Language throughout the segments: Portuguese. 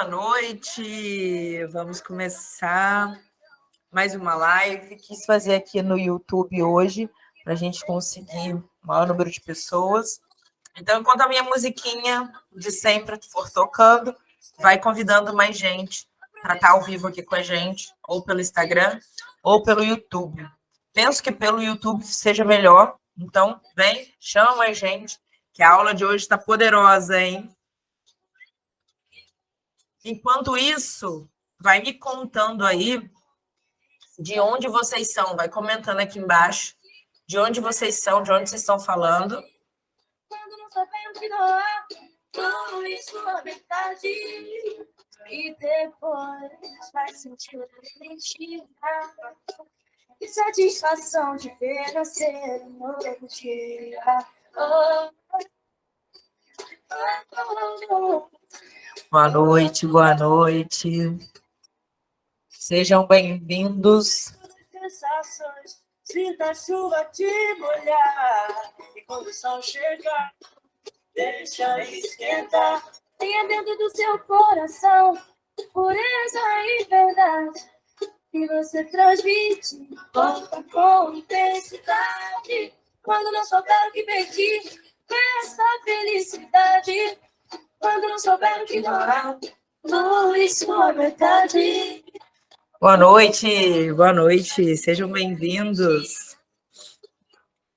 Boa noite, vamos começar mais uma live. Quis fazer aqui no YouTube hoje, para a gente conseguir o maior número de pessoas. Então, enquanto a minha musiquinha de sempre for tocando, vai convidando mais gente para estar ao vivo aqui com a gente, ou pelo Instagram, ou pelo YouTube. Penso que pelo YouTube seja melhor, então vem, chama mais gente, que a aula de hoje está poderosa, hein? Enquanto isso, vai me contando aí de onde vocês são, vai comentando aqui embaixo de onde vocês são, de onde vocês estão falando. Quando não sabemos que não há tudo isso a verdade, e depois vai sentir mentira e satisfação de ver nascer um novo dia. Boa noite, boa noite. Sejam bem-vindos. Sinta a chuva te molhar e quando o sol chegar, deixa esquentar. Tenha dentro do seu coração pureza e verdade que você transmite com intensidade. Quando não souber o que pedir, essa felicidade. Quando não souber o que doar, luz sua metade. Boa noite, sejam bem-vindos.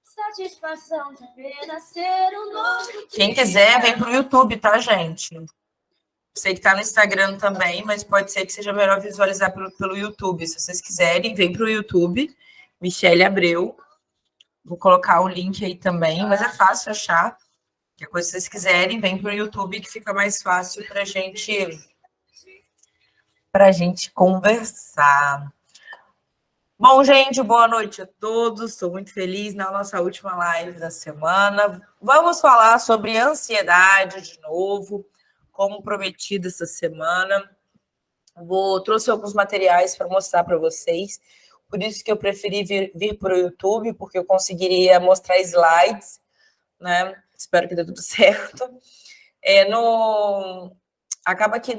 Satisfação de ver nascer um novo. Quem quiser, vem para o YouTube, tá, gente? Sei que tá no Instagram também, mas pode ser que seja melhor visualizar pelo YouTube. Se vocês quiserem, vem para o YouTube, Michele Abreu. Vou colocar o link aí também, mas é fácil achar. Que coisa, se vocês quiserem, vem para o YouTube, que fica mais fácil para a gente conversar. Bom, gente, boa noite a todos. Estou muito feliz na nossa última live da semana. Vamos falar sobre ansiedade de novo, como prometido essa semana. Trouxe alguns materiais para mostrar para vocês. Por isso que eu preferi vir para o YouTube, porque eu conseguiria mostrar slides, né? Espero que dê tudo certo. Acaba que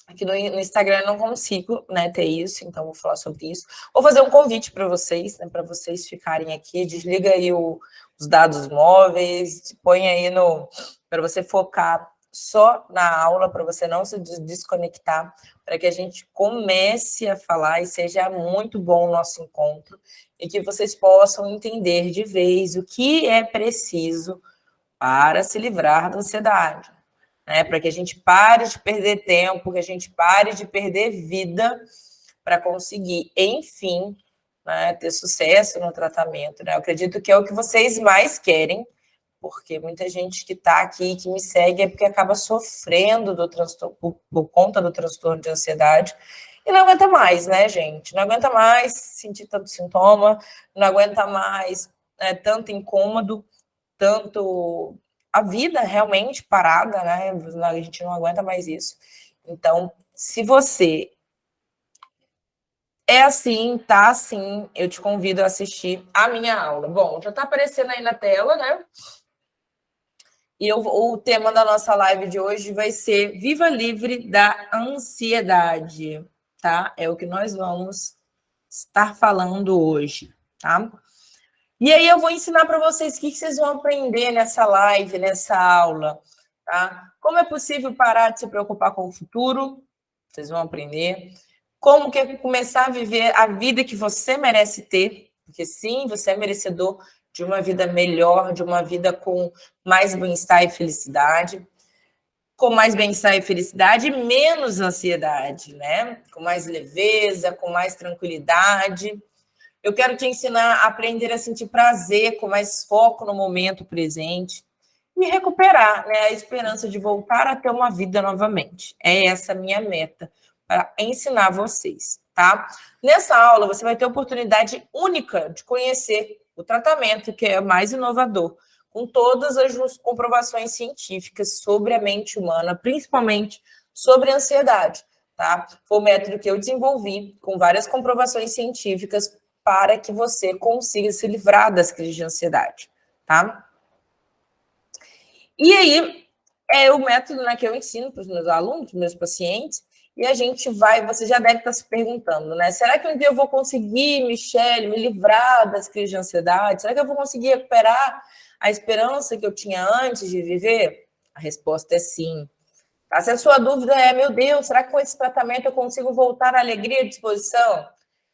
Aqui no Instagram eu não consigo, né, ter isso, então vou falar sobre isso. Vou fazer um convite para vocês, né, para vocês ficarem aqui. Desliga aí os dados móveis, põe aí para você focar só na aula, para você não se desconectar, para que a gente comece a falar e seja muito bom o nosso encontro e que vocês possam entender de vez o que é preciso para se livrar da ansiedade. Né, para que a gente pare de perder tempo, que a gente pare de perder vida para conseguir, enfim, né, ter sucesso no tratamento. Né? Eu acredito que é o que vocês mais querem, porque muita gente que está aqui, que me segue, é porque acaba sofrendo do transtorno, por conta do transtorno de ansiedade, e não aguenta mais, né, gente? Não aguenta mais sentir tanto sintoma, não aguenta mais tanto incômodo, tanto a vida realmente parada, né? A gente não aguenta mais isso. Então, se você é assim, tá assim, eu te convido a assistir a minha aula. Bom, já tá aparecendo aí na tela, né? E o tema da nossa live de hoje vai ser Viva Livre da Ansiedade, tá? É o que nós vamos estar falando hoje, tá? E aí eu vou ensinar para vocês o que vocês vão aprender nessa live, nessa aula, tá? Como é possível parar de se preocupar com o futuro? Vocês vão aprender. Como que é começar a viver a vida que você merece ter? Porque sim, você é merecedor de uma vida melhor, de uma vida com mais bem-estar e felicidade. Com mais bem-estar e felicidade e menos ansiedade, né? Com mais leveza, com mais tranquilidade. Eu quero te ensinar a aprender a sentir prazer, com mais foco no momento presente e recuperar, né, a esperança de voltar a ter uma vida novamente. É essa a minha meta, para ensinar vocês, tá? Nessa aula, você vai ter a oportunidade única de conhecer o tratamento, que é mais inovador, com todas as comprovações científicas sobre a mente humana, principalmente sobre a ansiedade, tá? Foi o método que eu desenvolvi, com várias comprovações científicas, para que você consiga se livrar das crises de ansiedade, tá? E aí, É o método, né, que eu ensino para os meus alunos, para os meus pacientes, e a gente vai, você já deve estar se perguntando, né? Será que um dia eu vou conseguir, Michele, me livrar das crises de ansiedade? Será que eu vou conseguir recuperar a esperança que eu tinha antes de viver? A resposta é sim. Tá? Se a sua dúvida é, meu Deus, será que com esse tratamento eu consigo voltar à alegria e disposição?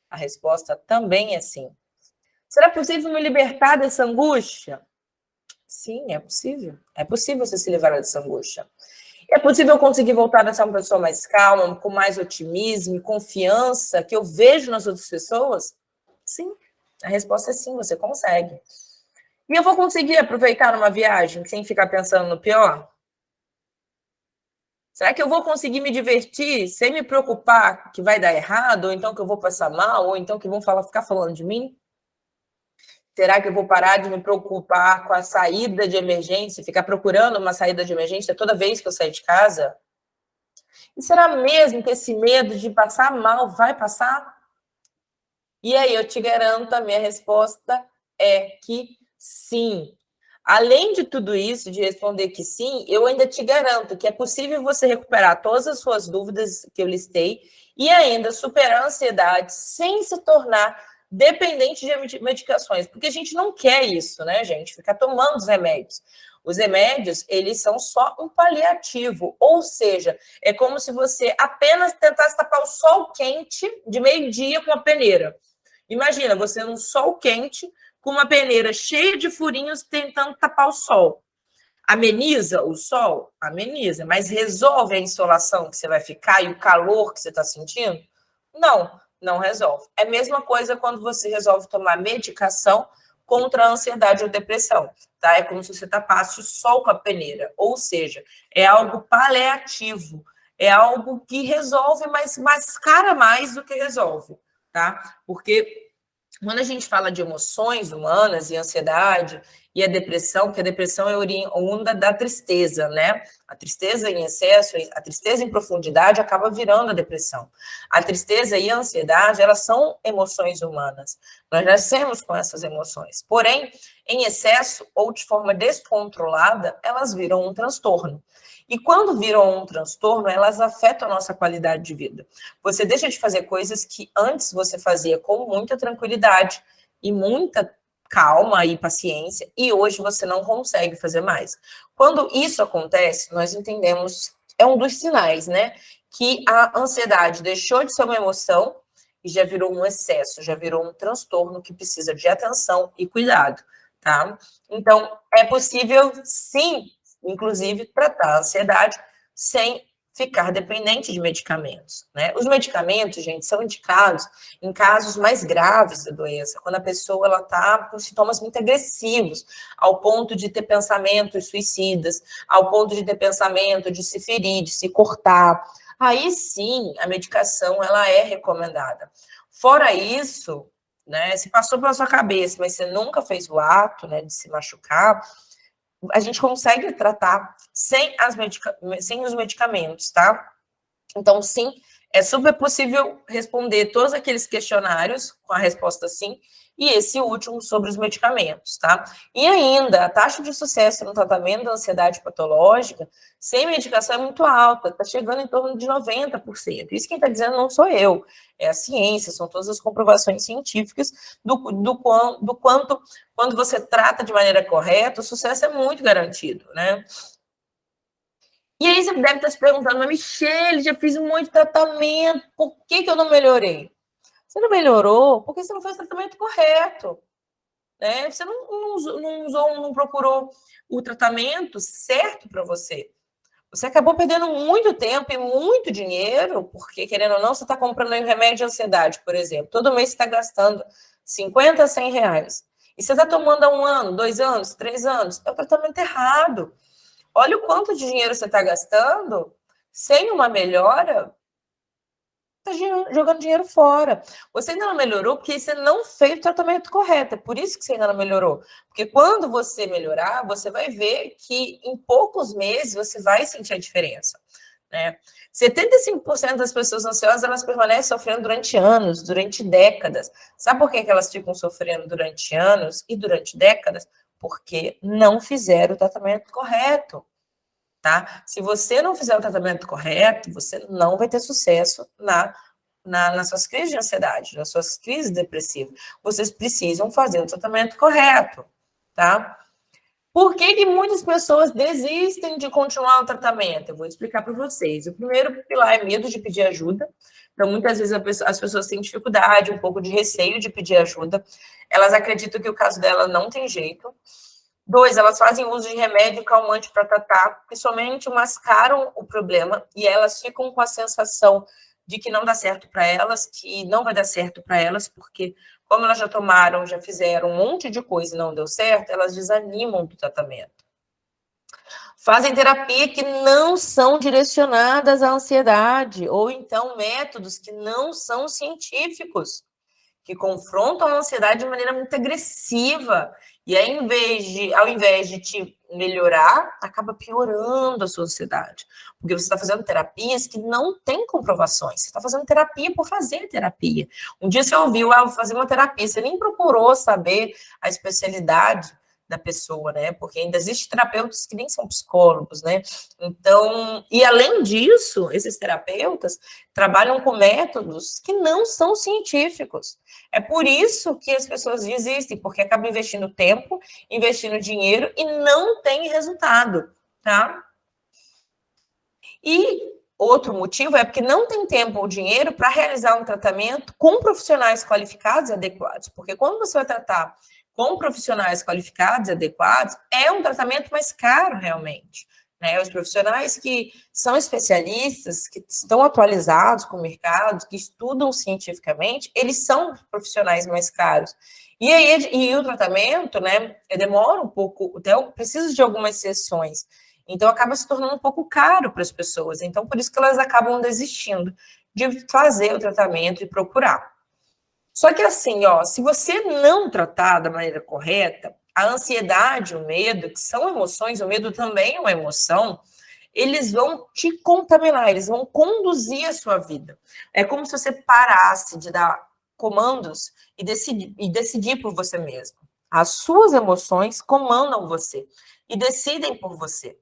A resposta também é sim. Será possível me libertar dessa angústia? Sim, é possível. É possível você se livrar dessa angústia. É possível conseguir voltar a ser uma pessoa mais calma, com mais otimismo e confiança que eu vejo nas outras pessoas? Sim. A resposta é sim, você consegue. E eu vou conseguir aproveitar uma viagem sem ficar pensando no pior? Será que eu vou conseguir me divertir sem me preocupar que vai dar errado, ou então que eu vou passar mal, ou então que vão ficar falando de mim? Será que eu vou parar de me preocupar com a saída de emergência, ficar procurando uma saída de emergência toda vez que eu sair de casa? E será mesmo que esse medo de passar mal vai passar? E aí eu te garanto, a minha resposta é que sim. Além de tudo isso, de responder que sim, eu ainda te garanto que é possível você recuperar todas as suas dúvidas que eu listei e ainda superar a ansiedade sem se tornar dependente de medicações, porque a gente não quer isso, né, gente? Ficar tomando os remédios. Os remédios, eles são só um paliativo, ou seja, é como se você apenas tentasse tapar o sol quente de meio-dia com a peneira. Imagina, você num sol quente, com uma peneira cheia de furinhos tentando tapar o sol. Ameniza o sol? Ameniza, mas resolve a insolação que você vai ficar e o calor que você está sentindo? Não, não resolve. É a mesma coisa quando você resolve tomar medicação contra a ansiedade ou depressão, tá? É como se você tapasse o sol com a peneira, ou seja, é algo paliativo, é algo que resolve, mas mascara mais do que resolve, tá? Porque quando a gente fala de emoções humanas e ansiedade e a depressão, que a depressão é oriunda da tristeza, né? A tristeza em excesso, a tristeza em profundidade acaba virando a depressão. A tristeza e a ansiedade, elas são emoções humanas. Nós nascemos com essas emoções. Porém, em excesso ou de forma descontrolada, elas viram um transtorno. E quando viram um transtorno, elas afetam a nossa qualidade de vida. Você deixa de fazer coisas que antes você fazia com muita tranquilidade e muita calma e paciência, e hoje você não consegue fazer mais. Quando isso acontece, nós entendemos, é um dos sinais, né? Que a ansiedade deixou de ser uma emoção e já virou um excesso, já virou um transtorno que precisa de atenção e cuidado, tá? Então, é possível, sim, inclusive, tratar a ansiedade sem ficar dependente de medicamentos, né? Os medicamentos, gente, são indicados em casos mais graves da doença, quando a pessoa ela está com sintomas muito agressivos, ao ponto de ter pensamentos suicidas, ao ponto de ter pensamento de se ferir, de se cortar. Aí sim, a medicação ela é recomendada. Fora isso, né, se passou pela sua cabeça, mas você nunca fez o ato, né, de se machucar, a gente consegue tratar sem os medicamentos, tá? Então, sim, é super possível responder todos aqueles questionários com a resposta sim, e esse último sobre os medicamentos, tá? E ainda, a taxa de sucesso no tratamento da ansiedade patológica sem medicação é muito alta, está chegando em torno de 90%. Isso quem está dizendo não sou eu, é a ciência, são todas as comprovações científicas do quanto, quando você trata de maneira correta, o sucesso é muito garantido, né? E aí você deve estar se perguntando, mas Michele, já fiz um monte de tratamento, por que eu não melhorei? Você não melhorou porque você não fez o tratamento correto, né? Você não procurou o tratamento certo para você. Você acabou perdendo muito tempo e muito dinheiro, porque, querendo ou não, você está comprando um remédio de ansiedade, por exemplo. Todo mês você está gastando 50 a 100 reais. E você está tomando há 1 ano, 2 anos, 3 anos. É o tratamento errado. Olha o quanto de dinheiro você está gastando sem uma melhora, está jogando dinheiro fora. Você ainda não melhorou porque você não fez o tratamento correto. É por isso que você ainda não melhorou. Porque quando você melhorar, você vai ver que em poucos meses você vai sentir a diferença, né? 75% das pessoas ansiosas, elas permanecem sofrendo durante anos, durante décadas. Sabe por que elas ficam sofrendo durante anos e durante décadas? Porque não fizeram o tratamento correto. tá? Se você não fizer o tratamento correto, você não vai ter sucesso nas suas crises de ansiedade, nas suas crises depressivas. Vocês precisam fazer o tratamento correto, tá? Por que muitas pessoas desistem de continuar o tratamento? Eu vou explicar para vocês. O primeiro pilar é medo de pedir ajuda. Então, muitas vezes as pessoas têm dificuldade, um pouco de receio de pedir ajuda. Elas acreditam que o caso dela não tem jeito. 2, elas fazem uso de remédio calmante para tratar, que somente mascaram o problema e elas ficam com a sensação de que não dá certo para elas, que não vai dar certo para elas, porque como elas já tomaram, já fizeram um monte de coisa e não deu certo, elas desanimam do tratamento. Fazem terapia que não são direcionadas à ansiedade, ou então métodos que não são científicos, que confrontam a ansiedade de maneira muito agressiva. E aí, ao invés de te melhorar, acaba piorando a sua ansiedade. Porque você está fazendo terapias que não têm comprovações. Você está fazendo terapia por fazer terapia. Um dia você ouviu, vou fazer uma terapia, você nem procurou saber a especialidade da pessoa, né? Porque ainda existem terapeutas que nem são psicólogos, né? Então, e além disso, esses terapeutas trabalham com métodos que não são científicos. É por isso que as pessoas desistem, porque acabam investindo tempo, investindo dinheiro e não tem resultado, tá? E outro motivo é porque não tem tempo ou dinheiro para realizar um tratamento com profissionais qualificados e adequados. Porque quando você vai tratar com profissionais qualificados e adequados, é um tratamento mais caro, realmente. Né? Os profissionais que são especialistas, que estão atualizados com o mercado, que estudam cientificamente, eles são profissionais mais caros. E aí, e o tratamento, né, demora um pouco, até precisa de algumas sessões. Então, acaba se tornando um pouco caro para as pessoas. Então, por isso que elas acabam desistindo de fazer o tratamento e procurar. Só que assim, ó, se você não tratar da maneira correta, a ansiedade, o medo, que são emoções, o medo também é uma emoção, eles vão te contaminar, eles vão conduzir a sua vida. É como se você parasse de dar comandos e decidir por você mesmo. As suas emoções comandam você e decidem por você.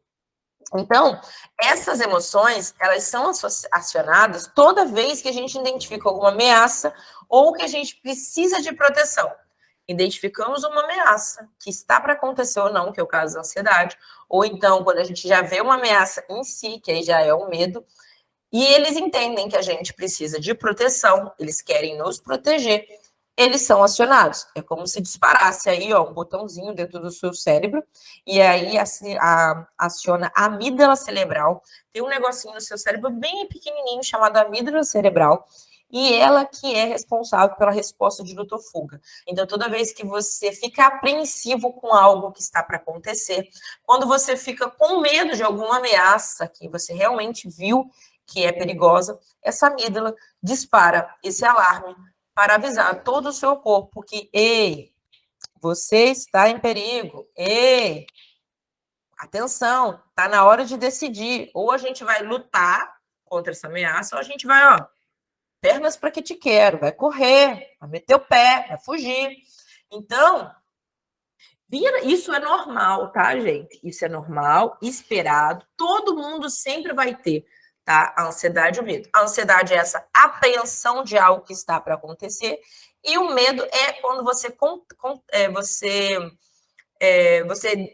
Então, essas emoções, elas são acionadas toda vez que a gente identifica alguma ameaça ou que a gente precisa de proteção. Identificamos uma ameaça que está para acontecer ou não, que é o caso da ansiedade, ou então quando a gente já vê uma ameaça em si, que aí já é o medo, e eles entendem que a gente precisa de proteção, eles querem nos proteger, eles são acionados. É como se disparasse aí, ó, um botãozinho dentro do seu cérebro, e aí aciona a amígdala cerebral. Tem um negocinho no seu cérebro bem pequenininho chamado amígdala cerebral, e ela que é responsável pela resposta de luta ou fuga. Então, toda vez que você fica apreensivo com algo que está para acontecer, quando você fica com medo de alguma ameaça que você realmente viu que é perigosa, essa amígdala dispara esse alarme para avisar todo o seu corpo que, ei, você está em perigo, ei, atenção, está na hora de decidir, ou a gente vai lutar contra essa ameaça, ou a gente vai, ó, pernas para que te quero, vai correr, vai meter o pé, vai fugir. Então, isso é normal, tá, gente? Isso é normal, esperado, todo mundo sempre vai ter, tá? A ansiedade e o medo. A ansiedade é essa apreensão de algo que está para acontecer, e o medo é quando você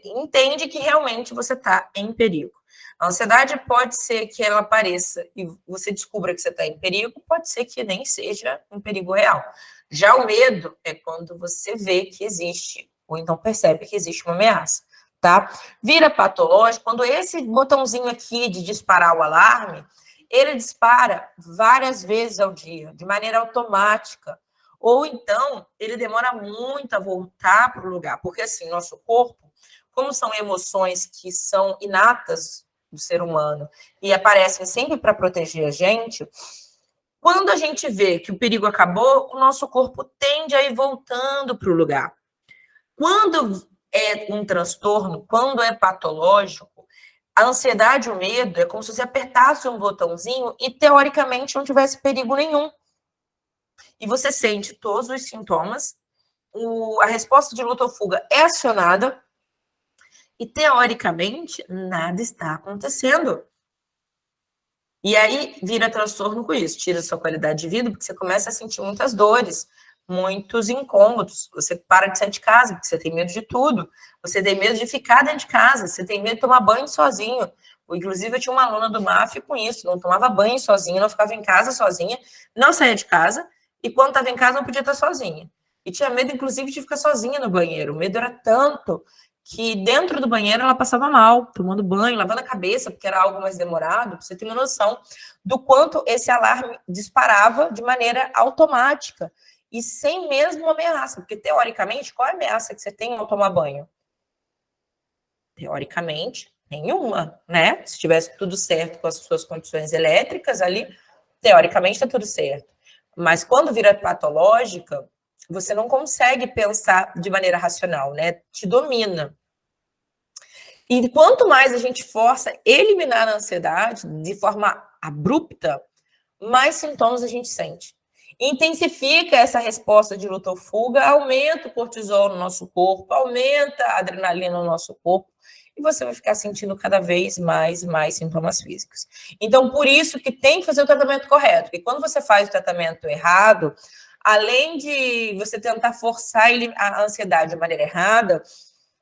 entende que realmente você está em perigo. A ansiedade pode ser que ela apareça e você descubra que você está em perigo, pode ser que nem seja um perigo real. Já o medo é quando você vê que existe, ou então percebe que existe uma ameaça, tá? Vira patológico quando esse botãozinho aqui de disparar o alarme, ele dispara várias vezes ao dia, de maneira automática. Ou então, ele demora muito a voltar para o lugar, porque assim, nosso corpo, como são emoções que são inatas do ser humano e aparecem sempre para proteger a gente, quando a gente vê que o perigo acabou, o nosso corpo tende a ir voltando para o lugar. Quando é um transtorno, quando é patológico, a ansiedade e o medo é como se você apertasse um botãozinho e, teoricamente, não tivesse perigo nenhum. E você sente todos os sintomas, a resposta de luta ou fuga é acionada, E, teoricamente, nada está acontecendo. E aí, vira transtorno com isso. Tira sua qualidade de vida, porque você começa a sentir muitas dores, muitos incômodos. Você para de sair de casa, porque você tem medo de tudo. Você tem medo de ficar dentro de casa. Você tem medo de tomar banho sozinho. Inclusive, eu tinha uma aluna do MAF com isso. Não tomava banho sozinha, não ficava em casa sozinha, não saía de casa. E quando estava em casa, não podia estar sozinha. E tinha medo, inclusive, de ficar sozinha no banheiro. O medo era tanto que dentro do banheiro ela passava mal, tomando banho, lavando a cabeça, porque era algo mais demorado, para você ter uma noção do quanto esse alarme disparava de maneira automática e sem mesmo uma ameaça, porque teoricamente, qual é a ameaça que você tem ao tomar banho? Teoricamente, nenhuma, né? Se tivesse tudo certo com as suas condições elétricas ali, teoricamente está tudo certo. Mas quando vira patológica, você não consegue pensar de maneira racional, né? Te domina. E quanto mais a gente força eliminar a ansiedade de forma abrupta, mais sintomas a gente sente. Intensifica essa resposta de luta ou fuga, aumenta o cortisol no nosso corpo, aumenta a adrenalina no nosso corpo, e você vai ficar sentindo cada vez mais sintomas físicos. Então, por isso que tem que fazer o tratamento correto, porque quando você faz o tratamento errado, além de você tentar forçar a ansiedade de maneira errada,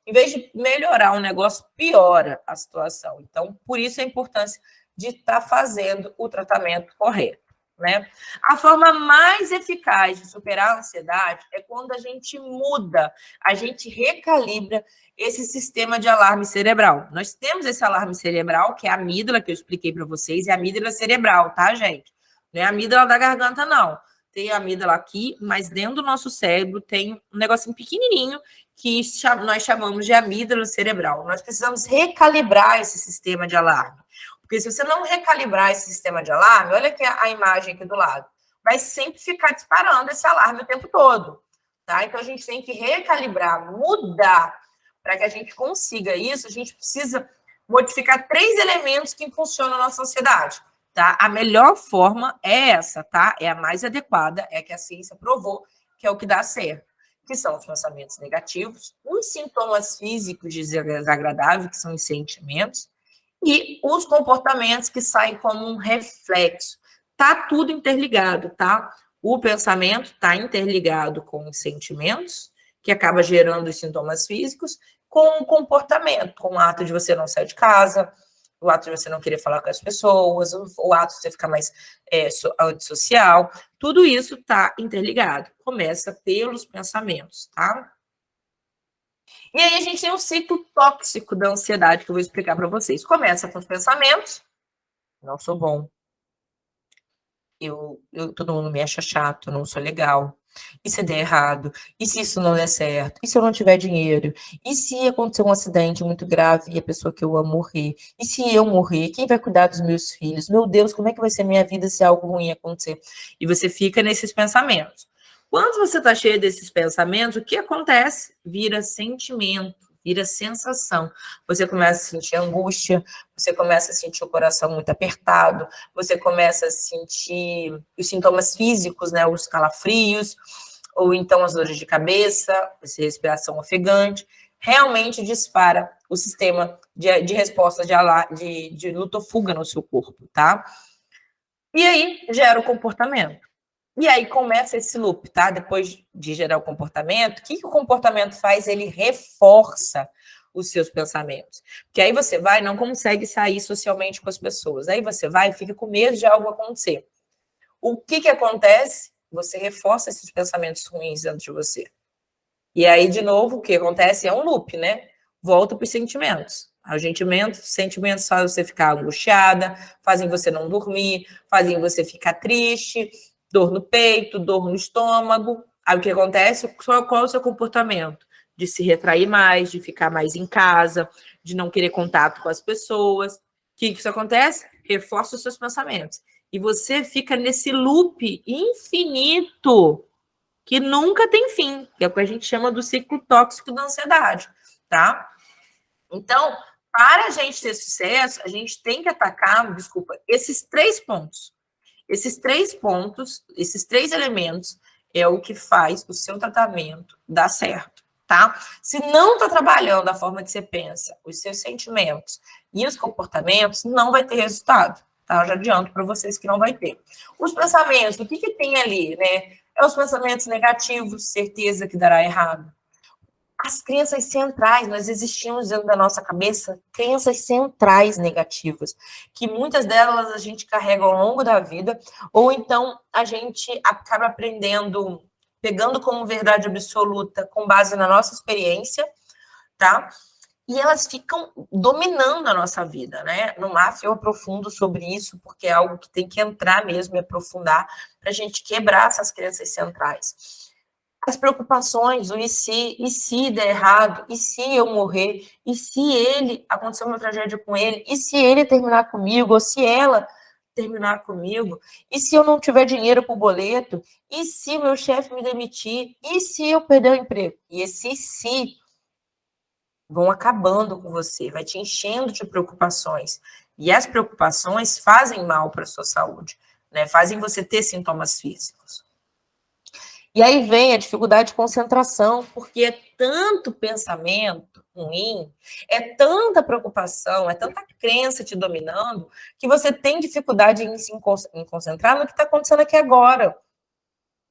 em vez de melhorar um negócio, piora a situação. Então, por isso a importância de estar fazendo o tratamento correto, né? A forma mais eficaz de superar a ansiedade é quando a gente muda, a gente recalibra esse sistema de alarme cerebral. Nós temos esse alarme cerebral, que é a amígdala, que eu expliquei para vocês, é a amígdala cerebral, tá, gente? Não é a amígdala da garganta, não. Tem a amígdala aqui, mas dentro do nosso cérebro tem um negocinho pequenininho que nós chamamos de amígdala cerebral. Nós precisamos recalibrar esse sistema de alarme. Porque se você não recalibrar esse sistema de alarme, olha aqui a imagem aqui do lado, vai sempre ficar disparando esse alarme o tempo todo. Tá? Então, a gente tem que recalibrar, mudar. Para que a gente consiga isso, a gente precisa modificar 3 elementos que impulsionam a nossa ansiedade. Tá? A melhor forma é essa, tá? É a mais adequada, é a que a ciência provou que é o que dá certo, que são os pensamentos negativos, os sintomas físicos desagradáveis, que são os sentimentos, e os comportamentos que saem como um reflexo. Tá tudo interligado, tá? O pensamento está interligado com os sentimentos, que acaba gerando os sintomas físicos, com o comportamento, com o ato de você não sair de casa, o ato de você não querer falar com as pessoas, o ato de você ficar mais antissocial, tudo isso está interligado. Começa pelos pensamentos, tá? E aí a gente tem um ciclo tóxico da ansiedade que eu vou explicar para vocês. Começa com os pensamentos. Não sou bom. Todo mundo me acha chato, eu não sou legal. E se der errado? E se isso não der certo? E se eu não tiver dinheiro? E se acontecer um acidente muito grave e a pessoa que eu amo morrer? E se eu morrer? Quem vai cuidar dos meus filhos? Meu Deus, como é que vai ser a minha vida se algo ruim acontecer? E você fica nesses pensamentos. Quando você está cheio desses pensamentos, o que acontece? Vira sentimento, vira sensação. Você começa a sentir angústia, você começa a sentir o coração muito apertado, você começa a sentir os sintomas físicos, né, os calafrios, ou então as dores de cabeça, essa respiração ofegante. Realmente dispara o sistema de resposta de luta ou fuga no seu corpo, tá? E aí gera o comportamento. E aí começa esse loop, tá? Depois de gerar o comportamento, o que o comportamento faz? Ele reforça os seus pensamentos. Porque aí você vai e não consegue sair socialmente com as pessoas. Aí você vai e fica com medo de algo acontecer. O que acontece? Você reforça esses pensamentos ruins dentro de você. E aí, de novo, o que acontece é um loop, né? Volta para os sentimentos. Os sentimentos fazem você ficar angustiada, fazem você não dormir, fazem você ficar triste, dor no peito, dor no estômago. Aí o que acontece? Qual é o seu comportamento? De se retrair mais, de ficar mais em casa, de não querer contato com as pessoas. O que isso acontece? Reforça os seus pensamentos. E você fica nesse loop infinito que nunca tem fim, que é o que a gente chama do ciclo tóxico da ansiedade, tá? Então, para a gente ter sucesso, a gente tem que atacar, esses 3 pontos. Esses 3 pontos, esses 3 elementos é o que faz o seu tratamento dar certo, tá? Se não está trabalhando da forma que você pensa, os seus sentimentos e os comportamentos, não vai ter resultado, tá? Eu já adianto para vocês que não vai ter. Os pensamentos, o que tem ali, né? É os pensamentos negativos, certeza que dará errado. As crenças centrais, nós existimos dentro da nossa cabeça crenças centrais negativas, que muitas delas a gente carrega ao longo da vida, ou então a gente acaba aprendendo, pegando como verdade absoluta, com base na nossa experiência, tá? E elas ficam dominando a nossa vida, né? No MAF eu aprofundo sobre isso, porque é algo que tem que entrar mesmo e aprofundar para a gente quebrar essas crenças centrais. As preocupações, o e se der errado, e se eu morrer, e se ele, acontecer uma tragédia com ele, e se ele terminar comigo, ou se ela terminar comigo, e se eu não tiver dinheiro para o boleto, e se meu chefe me demitir, e se eu perder o emprego? E esse se vão acabando com você, vai te enchendo de preocupações. E as preocupações fazem mal para a sua saúde, né? Fazem você ter sintomas físicos. E aí vem a dificuldade de concentração, porque é tanto pensamento ruim, é tanta preocupação, é tanta crença te dominando, que você tem dificuldade em se concentrar no que está acontecendo aqui agora.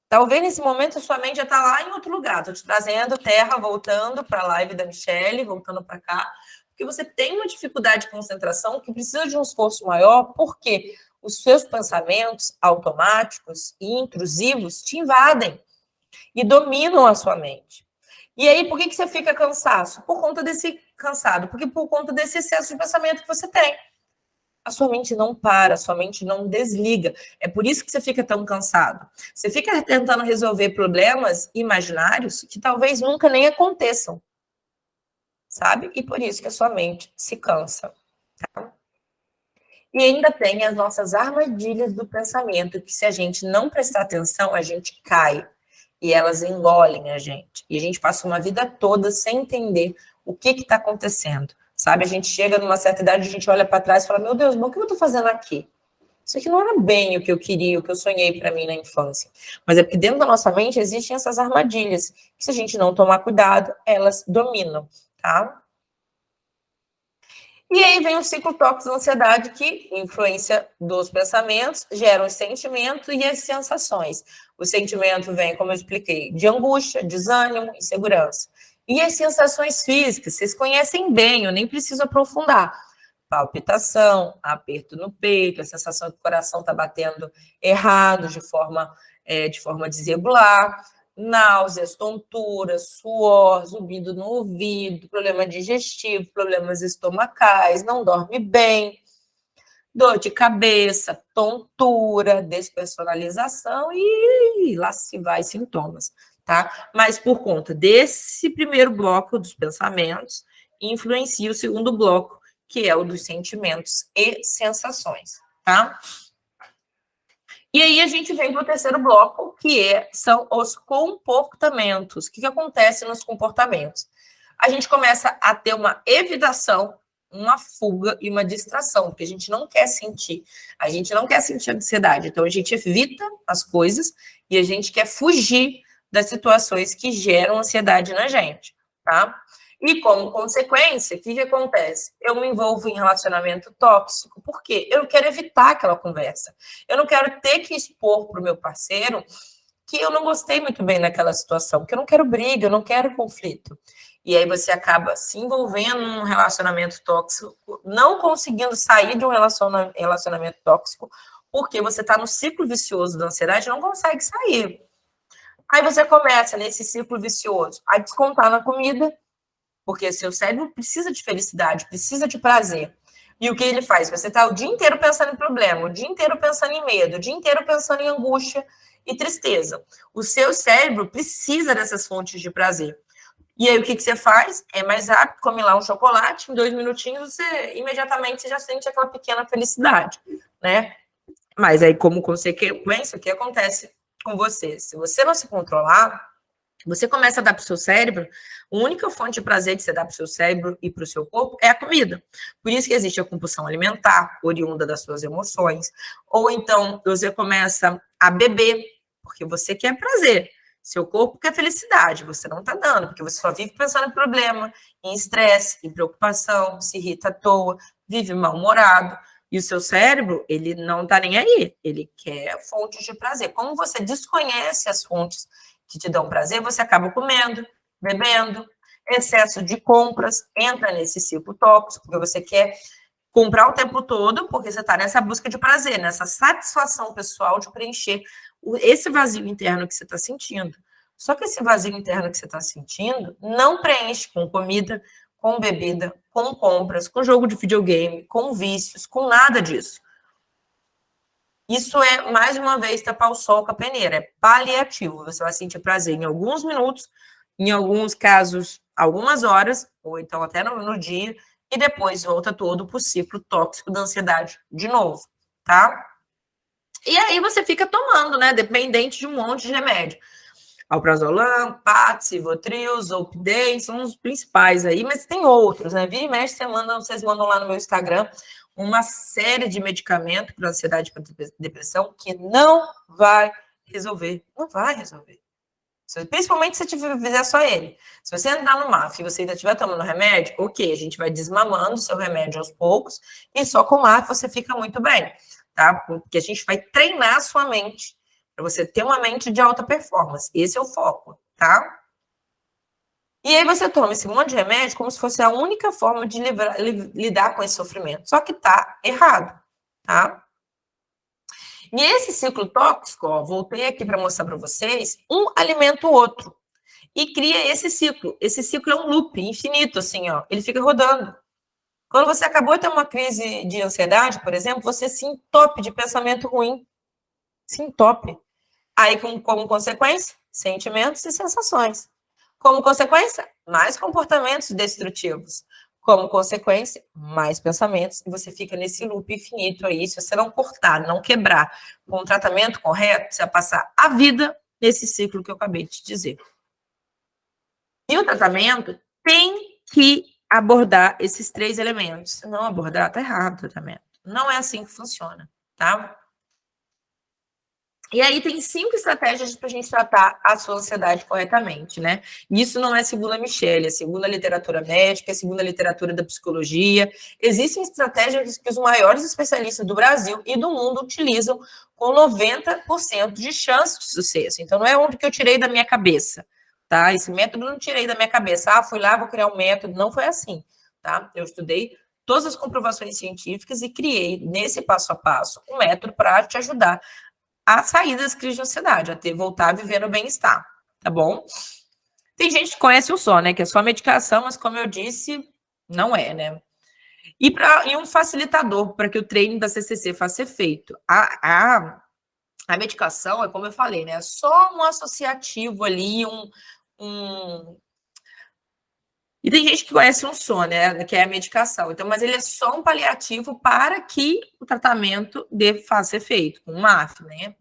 Talvez nesse momento a sua mente já está lá em outro lugar. Estou te trazendo terra, voltando para a live da Michelle, voltando para cá, porque você tem uma dificuldade de concentração que precisa de um esforço maior, porque os seus pensamentos automáticos e intrusivos te invadem e dominam a sua mente. E aí, por que você fica cansado? Por conta desse cansado, porque por conta desse excesso de pensamento que você tem. A sua mente não para, a sua mente não desliga. É por isso que você fica tão cansado. Você fica tentando resolver problemas imaginários que talvez nunca nem aconteçam, sabe? E por isso que a sua mente se cansa. Tá? E ainda tem as nossas armadilhas do pensamento, que se a gente não prestar atenção, a gente cai. E elas engolem a gente. E a gente passa uma vida toda sem entender o que está acontecendo. Sabe? A gente chega numa certa idade, a gente olha para trás e fala, meu Deus, o que eu estou fazendo aqui? Isso aqui não era bem o que eu queria, o que eu sonhei para mim na infância. Mas é porque dentro da nossa mente existem essas armadilhas, que se a gente não tomar cuidado, elas dominam, tá? E aí vem o ciclo tóxico da ansiedade, que influência dos pensamentos, gera os sentimentos e as sensações. O sentimento vem, como eu expliquei, de angústia, desânimo, insegurança. E as sensações físicas, vocês conhecem bem, eu nem preciso aprofundar. Palpitação, aperto no peito, a sensação que o coração está batendo errado, de forma desregular, náuseas, tonturas, suor, zumbido no ouvido, problema digestivo, problemas estomacais, não dorme bem, dor de cabeça, tontura, despersonalização e lá se vai sintomas, tá? Mas por conta desse primeiro bloco dos pensamentos, influencia o segundo bloco, que é o dos sentimentos e sensações, tá? E aí a gente vem para o terceiro bloco, que são os comportamentos. O que acontece nos comportamentos? A gente começa a ter uma evitação, uma fuga e uma distração, porque a gente não quer sentir. A gente não quer sentir ansiedade. Então, a gente evita as coisas e a gente quer fugir das situações que geram ansiedade na gente, tá? E, como consequência, o que acontece? Eu me envolvo em relacionamento tóxico, porque eu quero evitar aquela conversa. Eu não quero ter que expor para o meu parceiro que eu não gostei muito bem naquela situação, porque eu não quero briga, eu não quero conflito. E aí você acaba se envolvendo num relacionamento tóxico, não conseguindo sair de um relacionamento tóxico, porque você está no ciclo vicioso da ansiedade e não consegue sair. Aí você começa, nesse ciclo vicioso, a descontar na comida, porque seu cérebro precisa de felicidade, precisa de prazer. E o que ele faz? Você está o dia inteiro pensando em problema, o dia inteiro pensando em medo, o dia inteiro pensando em angústia e tristeza. O seu cérebro precisa dessas fontes de prazer. E aí o que você faz? É mais rápido, come lá um chocolate, em 2 minutinhos imediatamente já sente aquela pequena felicidade, né? Mas aí, como consequência, o que acontece com você? Se você não se controlar, você começa a dar para o seu cérebro, a única fonte de prazer que você dá para o seu cérebro e para o seu corpo é a comida. Por isso que existe a compulsão alimentar, oriunda das suas emoções. Ou então, você começa a beber, porque você quer prazer. Seu corpo quer felicidade, você não está dando, porque você só vive pensando em problema, em estresse, em preocupação, se irrita à toa, vive mal-humorado. E o seu cérebro, ele não está nem aí, ele quer fontes de prazer. Como você desconhece as fontes que te dão prazer, você acaba comendo, bebendo, excesso de compras, entra nesse ciclo tóxico, porque você quer comprar o tempo todo, porque você está nessa busca de prazer, nessa satisfação pessoal de preencher esse vazio interno que você está sentindo. Só que esse vazio interno que você está sentindo não preenche com comida, com bebida, com compras, com jogo de videogame, com vícios, com nada disso. Isso é, mais uma vez, tapar o sol com a peneira. É paliativo. Você vai sentir prazer em alguns minutos, em alguns casos, algumas horas, ou então até no dia, e depois volta todo para o ciclo tóxico da ansiedade de novo, tá? E aí você fica tomando, né? Dependente de um monte de remédio. Alprazolam, Pax, Rivotril, Zolpidem, são os principais aí, mas tem outros, né? Vira e mexe, vocês mandam lá no meu Instagram uma série de medicamentos para ansiedade e para depressão que não vai resolver. Não vai resolver. Principalmente se você fizer só ele. Se você entrar no MAF e você ainda estiver tomando remédio, ok, a gente vai desmamando o seu remédio aos poucos e só com o MAF você fica muito bem, tá? Porque a gente vai treinar a sua mente para você ter uma mente de alta performance. Esse é o foco, tá? E aí você toma esse monte de remédio como se fosse a única forma de lidar com esse sofrimento. Só que tá errado, tá? E esse ciclo tóxico, ó, voltei aqui para mostrar para vocês, um alimenta o outro. E cria esse ciclo. Esse ciclo é um loop infinito, assim, ó. Ele fica rodando. Quando você acabou de ter uma crise de ansiedade, por exemplo, você se entope de pensamento ruim. Se entope. Aí, como consequência, sentimentos e sensações. Como consequência, mais comportamentos destrutivos. Como consequência, mais pensamentos. E você fica nesse loop infinito aí. Se você não cortar, não quebrar com o tratamento correto, você vai passar a vida nesse ciclo que eu acabei de te dizer. E o tratamento tem que abordar esses 3 elementos. Se não abordar, tá errado o tratamento. Não é assim que funciona, tá? E aí tem 5 estratégias para a gente tratar a sua ansiedade corretamente, né? Isso não é segundo a Michelle, é segundo a literatura médica, é segundo a literatura da psicologia. Existem estratégias que os maiores especialistas do Brasil e do mundo utilizam com 90% de chance de sucesso. Então não é onde que eu tirei da minha cabeça, tá? Esse método eu não tirei da minha cabeça. Ah, fui lá, vou criar um método. Não foi assim, tá? Eu estudei todas as comprovações científicas e criei, nesse passo a passo, um método para te ajudar a sair das crises de ansiedade, a voltar a viver no bem-estar, tá bom? Tem gente que conhece o só, né? Que é só medicação, mas como eu disse, não é, né? E um facilitador para que o treino da CCC faça efeito. A medicação, é como eu falei, né? É só um associativo ali, E tem gente que conhece um só, né? Que é a medicação. Então, mas ele é só um paliativo para que o tratamento faça efeito, com o MAF, né?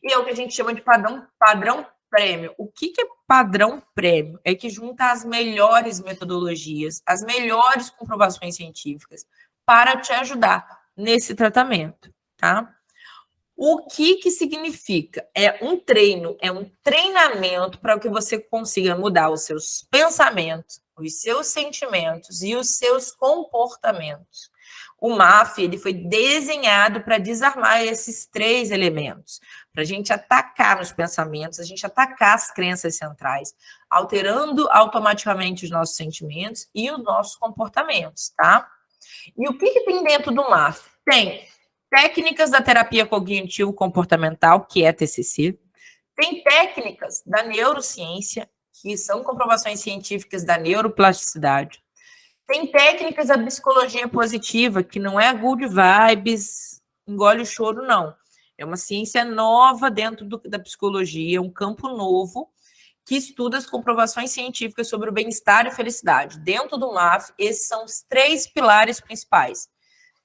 E é o que a gente chama de padrão prêmio. O que é padrão prêmio? É que junta as melhores metodologias, as melhores comprovações científicas para te ajudar nesse tratamento, tá? O que significa? É um treino, é um treinamento para que você consiga mudar os seus pensamentos, os seus sentimentos e os seus comportamentos. O MAF ele foi desenhado para desarmar esses 3 elementos, para a gente atacar nos pensamentos, a gente atacar as crenças centrais, alterando automaticamente os nossos sentimentos e os nossos comportamentos, tá? E o que tem dentro do MAF? Tem técnicas da terapia cognitivo-comportamental, que é a TCC, tem técnicas da neurociência, que são comprovações científicas da neuroplasticidade, tem técnicas da psicologia positiva, que não é good vibes, engole o choro, não. É uma ciência nova dentro da psicologia, um campo novo, que estuda as comprovações científicas sobre o bem-estar e felicidade. Dentro do MAF, esses são os 3 pilares principais.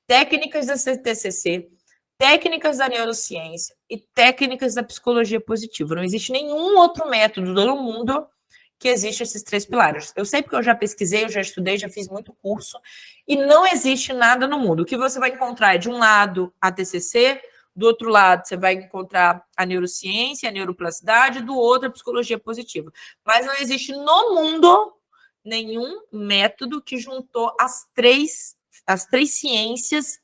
Técnicas da TCC, técnicas da neurociência e técnicas da psicologia positiva. Não existe nenhum outro método no mundo que existe esses 3 pilares. Eu sei porque eu já pesquisei, eu já estudei, já fiz muito curso, e não existe nada no mundo. O que você vai encontrar é, de um lado, a TCC, Do outro lado, você vai encontrar a neurociência, a neuroplasticidade, do outro, a psicologia positiva. Mas não existe no mundo nenhum método que juntou as três ciências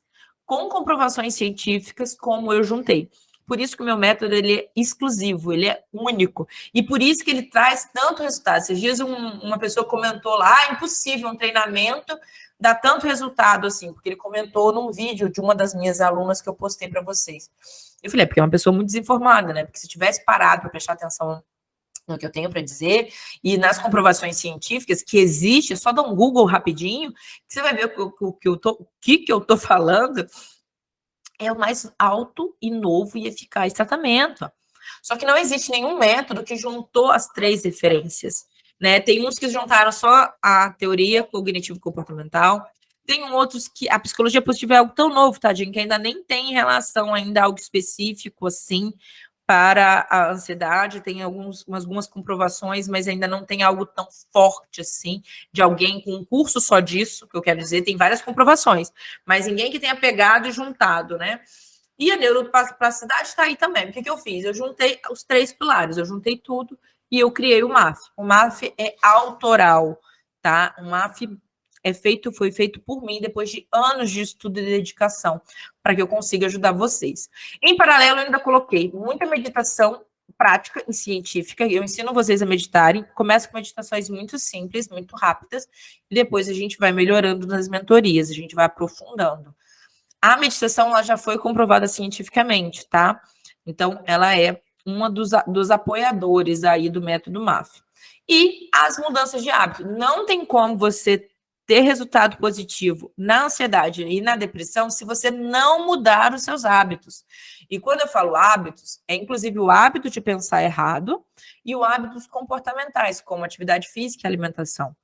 com comprovações científicas como eu juntei. Por isso que o meu método ele é exclusivo, ele é único. E por isso que ele traz tanto resultado. Esses dias uma pessoa comentou lá, impossível um treinamento dar tanto resultado assim, porque ele comentou num vídeo de uma das minhas alunas que eu postei para vocês. Eu falei, porque é uma pessoa muito desinformada, né? Porque se tivesse parado para prestar atenção no que eu tenho para dizer, e nas comprovações científicas que existe, é só dar um Google rapidinho, que você vai ver o que eu tô falando, é o mais alto e novo e eficaz tratamento. Só que não existe nenhum método que juntou as três referências, né? Tem uns que juntaram só a teoria cognitivo-comportamental, tem outros que a psicologia positiva é algo tão novo, tadinho, que ainda nem tem relação ainda a algo específico assim para a ansiedade, tem algumas comprovações, mas ainda não tem algo tão forte assim, de alguém com um curso só disso, que eu quero dizer, tem várias comprovações, mas ninguém que tenha pegado e juntado, né? E a neuroplasticidade está aí também. O que eu fiz? Eu juntei os três pilares, eu juntei tudo e eu criei o MAF. O MAF é autoral, tá? O MAF foi feito por mim depois de anos de estudo e dedicação, para que eu consiga ajudar vocês. Em paralelo, eu ainda coloquei muita meditação prática e científica. Eu ensino vocês a meditarem. Começo com meditações muito simples, muito rápidas, e depois a gente vai melhorando nas mentorias, a gente vai aprofundando. A meditação ela já foi comprovada cientificamente, tá? Então, ela é uma dos apoiadores aí do método MAF. E as mudanças de hábito. Não tem como você ter resultado positivo na ansiedade e na depressão se você não mudar os seus hábitos. E quando eu falo hábitos, é inclusive o hábito de pensar errado e o hábitos comportamentais, como atividade física e alimentação.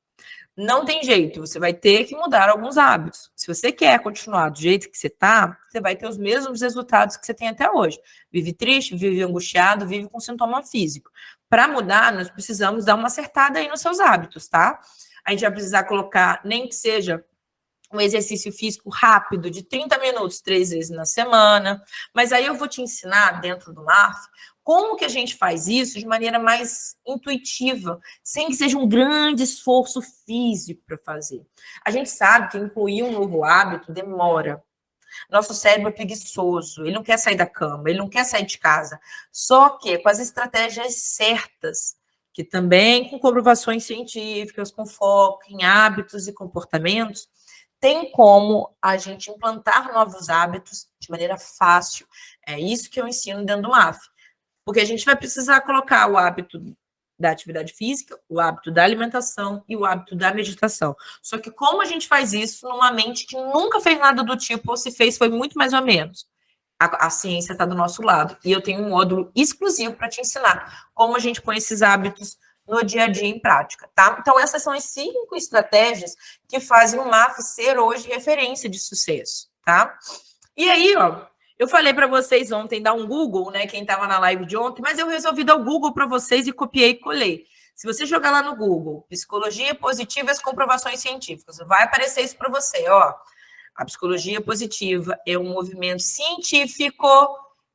Não tem jeito, você vai ter que mudar alguns hábitos. Se você quer continuar do jeito que você está, você vai ter os mesmos resultados que você tem até hoje. Vive triste, vive angustiado, vive com sintoma físico. Para mudar, nós precisamos dar uma acertada aí nos seus hábitos, tá? A gente vai precisar colocar, nem que seja um exercício físico rápido de 30 minutos, 3 vezes na semana. Mas aí eu vou te ensinar, dentro do MAF, como que a gente faz isso de maneira mais intuitiva, sem que seja um grande esforço físico para fazer. A gente sabe que incluir um novo hábito demora. Nosso cérebro é preguiçoso, ele não quer sair da cama, ele não quer sair de casa. Só que com as estratégias certas, que também com comprovações científicas, com foco em hábitos e comportamentos, tem como a gente implantar novos hábitos de maneira fácil. É isso que eu ensino dentro do MAF. Porque a gente vai precisar colocar o hábito da atividade física, o hábito da alimentação e o hábito da meditação. Só que como a gente faz isso numa mente que nunca fez nada do tipo, ou se fez, foi muito mais ou menos. A ciência está do nosso lado. E eu tenho um módulo exclusivo para te ensinar como a gente põe esses hábitos no dia a dia em prática, tá? Então, essas são as 5 estratégias que fazem o MAF ser hoje referência de sucesso, tá? E aí, ó, eu falei para vocês ontem, dar um Google, né? Quem estava na live de ontem, mas eu resolvi dar o Google para vocês e copiei e colei. Se você jogar lá no Google, psicologia positiva e as comprovações científicas, vai aparecer isso para você, ó. A psicologia positiva é um movimento científico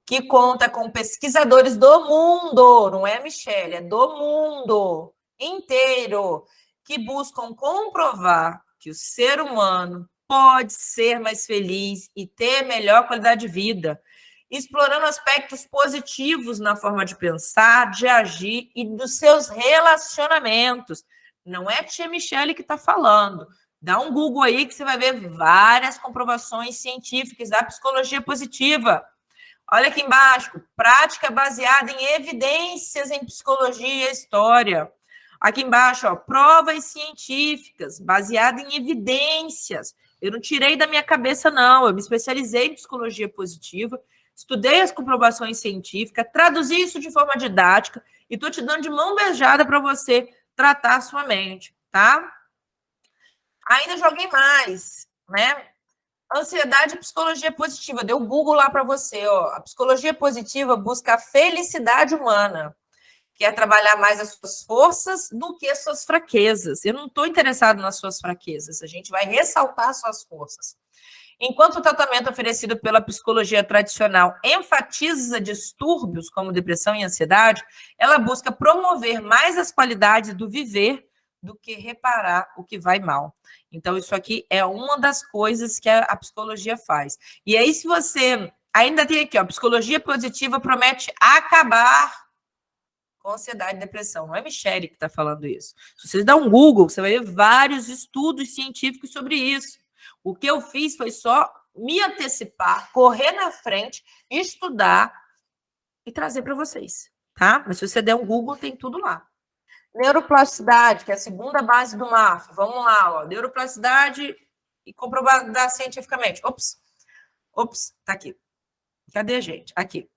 que conta com pesquisadores do mundo, não é, Michele? É do mundo inteiro, que buscam comprovar que o ser humano pode ser mais feliz e ter melhor qualidade de vida, explorando aspectos positivos na forma de pensar, de agir e dos seus relacionamentos. Não é a tia Michele que está falando. Dá um Google aí que você vai ver várias comprovações científicas da psicologia positiva. Olha aqui embaixo, prática baseada em evidências em psicologia e história. Aqui embaixo, ó, provas científicas baseadas em evidências. Eu não tirei da minha cabeça, não. Eu me especializei em psicologia positiva, estudei as comprovações científicas, traduzi isso de forma didática e estou te dando de mão beijada para você tratar a sua mente, tá? Ainda joguei mais, né? Ansiedade e psicologia positiva. Deu Google lá para você, ó. A psicologia positiva busca a felicidade humana, que é trabalhar mais as suas forças do que as suas fraquezas. Eu não estou interessado nas suas fraquezas. A gente vai ressaltar as suas forças. Enquanto o tratamento oferecido pela psicologia tradicional enfatiza distúrbios como depressão e ansiedade, ela busca promover mais as qualidades do viver do que reparar o que vai mal. Então, isso aqui é uma das coisas que a psicologia faz. E aí, se você... Ainda tem aqui, ó, psicologia positiva promete acabar com ansiedade e depressão. Não é Michele que está falando isso. Se você dá um Google, você vai ver vários estudos científicos sobre isso. O que eu fiz foi só me antecipar, correr na frente, estudar e trazer para vocês, tá? Mas se você der um Google, tem tudo lá. Neuroplasticidade, que é a segunda base do MAF. Vamos lá, ó. Neuroplasticidade e comprovada cientificamente. Ops, tá aqui. Cadê, gente? Aqui.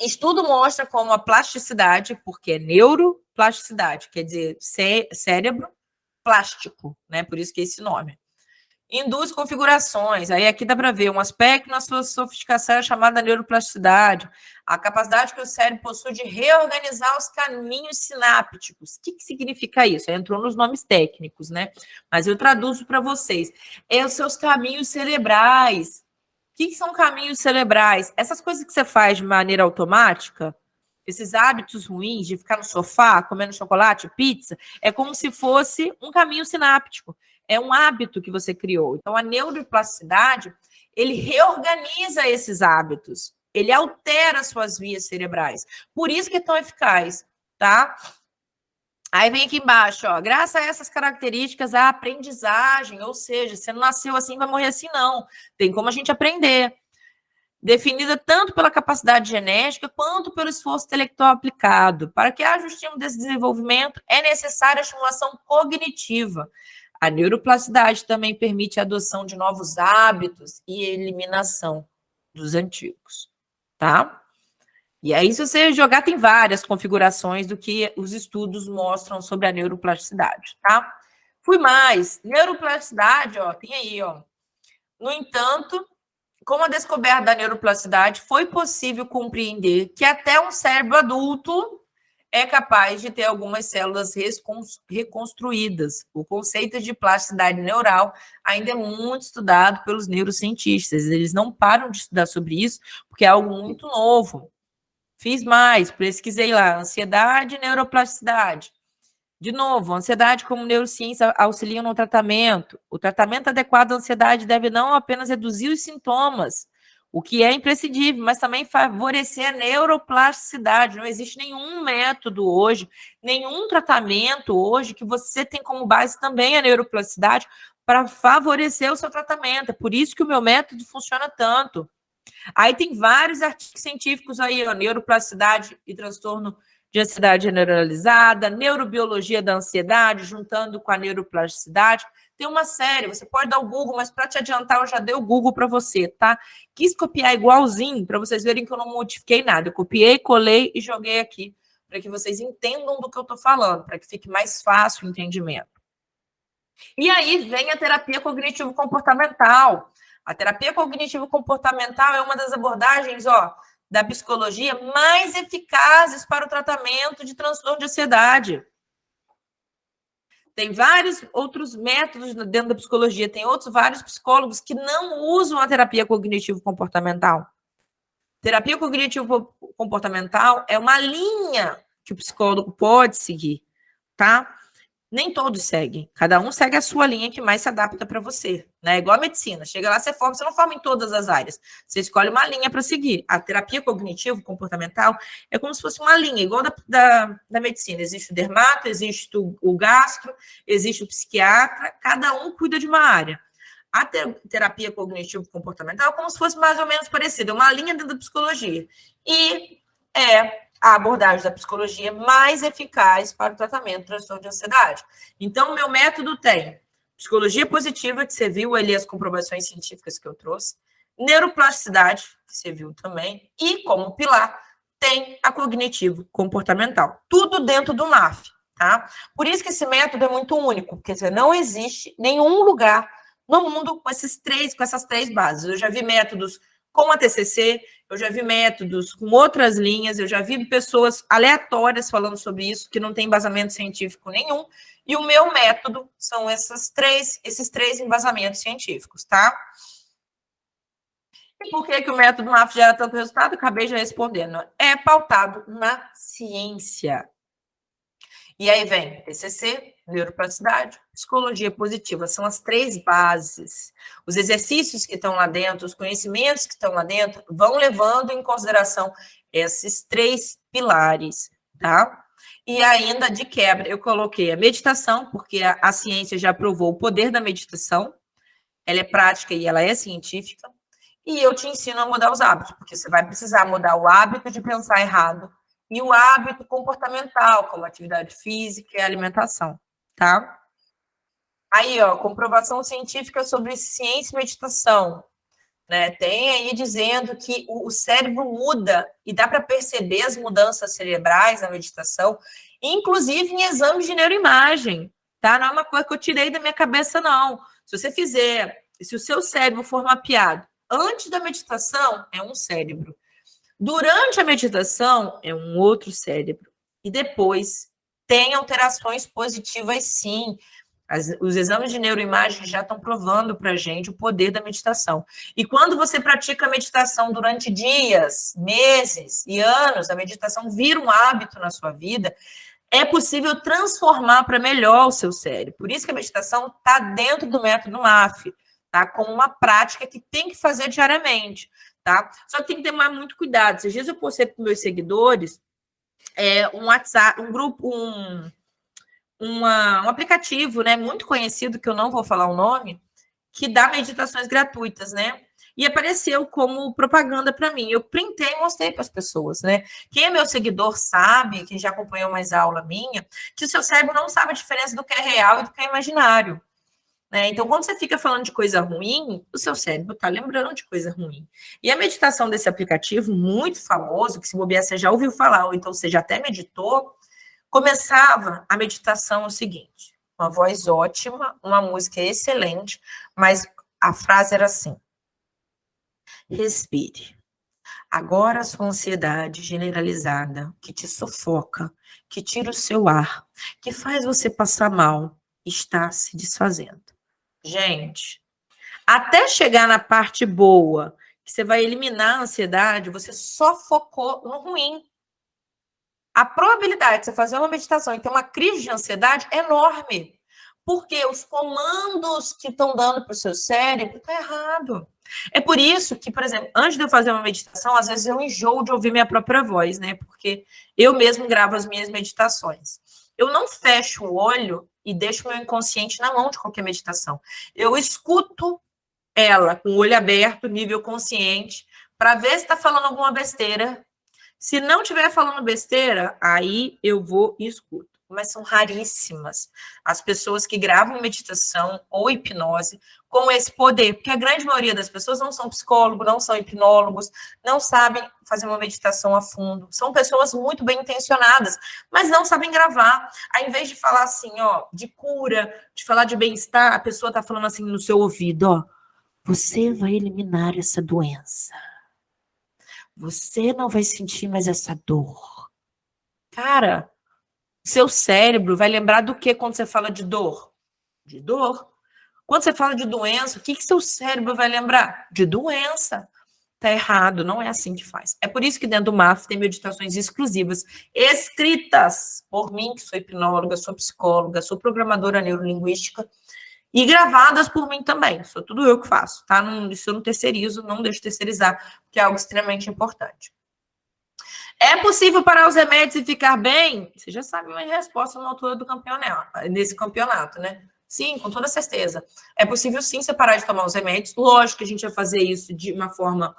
Estudo mostra como a plasticidade, porque é neuroplasticidade, quer dizer, cérebro plástico, né? Por isso que é esse nome. Induz configurações. Aí aqui dá para ver um aspecto na sua sofisticação chamada neuroplasticidade, a capacidade que o cérebro possui de reorganizar os caminhos sinápticos. O que significa isso? Entrou nos nomes técnicos, né? Mas eu traduzo para vocês. É os seus caminhos cerebrais. O que são caminhos cerebrais? Essas coisas que você faz de maneira automática, esses hábitos ruins de ficar no sofá, comendo chocolate, pizza, é como se fosse um caminho sináptico. É um hábito que você criou. Então, a neuroplasticidade, ele reorganiza esses hábitos. Ele altera suas vias cerebrais. Por isso que é tão eficaz, tá? Aí vem aqui embaixo, ó. Graças a essas características, a aprendizagem, ou seja, você não nasceu assim, vai morrer assim, não. Tem como a gente aprender. Definida tanto pela capacidade genética quanto pelo esforço intelectual aplicado. Para que haja o estímulo desse desenvolvimento, é necessária a estimulação cognitiva. A neuroplasticidade também permite a adoção de novos hábitos e eliminação dos antigos, tá? E aí, se você jogar, tem várias configurações do que os estudos mostram sobre a neuroplasticidade, tá? Fui mais. Neuroplasticidade, ó, tem aí, ó. No entanto, com a descoberta da neuroplasticidade, foi possível compreender que até um cérebro adulto é capaz de ter algumas células reconstruídas. O conceito de plasticidade neural ainda é muito estudado pelos neurocientistas. Eles não param de estudar sobre isso, porque é algo muito novo. Fiz mais, pesquisei lá, ansiedade e neuroplasticidade. De novo, ansiedade como neurociência auxiliam no tratamento. O tratamento adequado à ansiedade deve não apenas reduzir os sintomas, o que é imprescindível, mas também favorecer a neuroplasticidade. Não existe nenhum método hoje, nenhum tratamento hoje que você tem como base também a neuroplasticidade para favorecer o seu tratamento. É por isso que o meu método funciona tanto. Aí tem vários artigos científicos aí, ó, neuroplasticidade e transtorno de ansiedade generalizada, neurobiologia da ansiedade, juntando com a neuroplasticidade. Tem uma série, você pode dar o Google, mas para te adiantar, eu já dei o Google para você, tá? Quis copiar igualzinho, para vocês verem que eu não modifiquei nada. Eu copiei, colei e joguei aqui, para que vocês entendam do que eu estou falando, para que fique mais fácil o entendimento. E aí vem a terapia cognitivo-comportamental. A terapia cognitivo-comportamental é uma das abordagens, ó, da psicologia mais eficazes para o tratamento de transtorno de ansiedade. Tem vários outros métodos dentro da psicologia, tem outros vários psicólogos que não usam a terapia cognitivo-comportamental. Terapia cognitivo-comportamental é uma linha que o psicólogo pode seguir, tá? Nem todos seguem. Cada um segue a sua linha que mais se adapta para você. Né? Igual a medicina. Chega lá, você não forma em todas as áreas. Você escolhe uma linha para seguir. A terapia cognitivo-comportamental é como se fosse uma linha, igual da medicina. Existe o dermato, existe o gastro, existe o psiquiatra. Cada um cuida de uma área. A terapia cognitivo-comportamental é como se fosse mais ou menos parecida. É uma linha dentro da psicologia. E é a abordagem da psicologia mais eficaz para o tratamento do transtorno de ansiedade. Então, o meu método tem psicologia positiva, que você viu ali as comprovações científicas que eu trouxe, neuroplasticidade, que você viu também, e como pilar tem a cognitivo-comportamental. Tudo dentro do MAF, tá? Por isso que esse método é muito único, porque não existe nenhum lugar no mundo com essas três bases. Eu já vi métodos com a TCC, eu já vi métodos com outras linhas, eu já vi pessoas aleatórias falando sobre isso, que não tem embasamento científico nenhum, e o meu método são esses três embasamentos científicos, tá? E por que o método MAF gera tanto resultado? Eu acabei já respondendo. É pautado na ciência. E aí vem TCC, neuroplasticidade, psicologia positiva. São as 3 bases. Os exercícios que estão lá dentro, os conhecimentos que estão lá dentro, vão levando em consideração esses 3 pilares, tá? E ainda de quebra, eu coloquei a meditação, porque a ciência já provou o poder da meditação. Ela é prática e ela é científica. E eu te ensino a mudar os hábitos, porque você vai precisar mudar o hábito de pensar errado e o hábito comportamental, como atividade física e alimentação, tá? Aí, ó, comprovação científica sobre ciência e meditação, né? Tem aí dizendo que o cérebro muda e dá para perceber as mudanças cerebrais na meditação, inclusive em exames de neuroimagem, tá? Não é uma coisa que eu tirei da minha cabeça, não. Se você fizer, se o seu cérebro for mapeado antes da meditação, é um cérebro. Durante a meditação, é um outro cérebro. E depois, tem alterações positivas, sim. Os exames de neuroimagem já estão provando para a gente o poder da meditação. E quando você pratica a meditação durante dias, meses e anos, a meditação vira um hábito na sua vida, é possível transformar para melhor o seu cérebro. Por isso que a meditação está dentro do método MAF, tá? Como uma prática que tem que fazer diariamente, tá? Só que tem que tomar muito cuidado. Esses dias eu postei para meus seguidores um WhatsApp, um grupo, um aplicativo, né, muito conhecido, que eu não vou falar o nome, que dá meditações gratuitas, né? E apareceu como propaganda para mim. Eu printei e mostrei para as pessoas, né? Quem é meu seguidor sabe, quem já acompanhou mais aula minha, que o seu cérebro não sabe a diferença do que é real e do que é imaginário. Né? Então, quando você fica falando de coisa ruim, o seu cérebro está lembrando de coisa ruim. E a meditação desse aplicativo, muito famoso, que se bobear você já ouviu falar, ou então você já até meditou, começava a meditação o seguinte: uma voz ótima, uma música excelente, mas a frase era assim: respire. Agora a sua ansiedade generalizada, que te sufoca, que tira o seu ar, que faz você passar mal, está se desfazendo. Gente, até chegar na parte boa, que você vai eliminar a ansiedade, você só focou no ruim. A probabilidade de você fazer uma meditação e ter uma crise de ansiedade é enorme. Porque os comandos que estão dando para o seu cérebro estão errado. É por isso que, por exemplo, antes de eu fazer uma meditação, às vezes eu enjoo de ouvir minha própria voz, né? Porque eu mesmo gravo as minhas meditações. Eu não fecho o olho e deixo o meu inconsciente na mão de qualquer meditação. Eu escuto ela com o olho aberto, nível consciente, para ver se está falando alguma besteira. Se não estiver falando besteira, aí eu vou e escuto. Mas são raríssimas as pessoas que gravam meditação ou hipnose com esse poder, porque a grande maioria das pessoas não são psicólogos, não são hipnólogos, não sabem fazer uma meditação a fundo. São pessoas muito bem intencionadas, mas não sabem gravar. Ao invés de falar assim, ó, de cura, de falar de bem-estar, a pessoa está falando assim no seu ouvido, ó, você vai eliminar essa doença. Você não vai sentir mais essa dor. Cara, seu cérebro vai lembrar do que quando você fala de dor? De dor. Quando você fala de doença, o que seu cérebro vai lembrar? De doença. Tá errado, não é assim que faz. É por isso que dentro do MAF tem meditações exclusivas, escritas por mim, que sou hipnóloga, sou psicóloga, sou programadora neurolinguística, e gravadas por mim também. Sou tudo eu que faço, tá? Isso eu não terceirizo, não deixo terceirizar, que é algo extremamente importante. É possível parar os remédios e ficar bem? Você já sabe a minha resposta na altura do campeonato, nesse campeonato, né? Sim, com toda certeza. É possível sim você parar de tomar os remédios. Lógico que a gente vai fazer isso de uma forma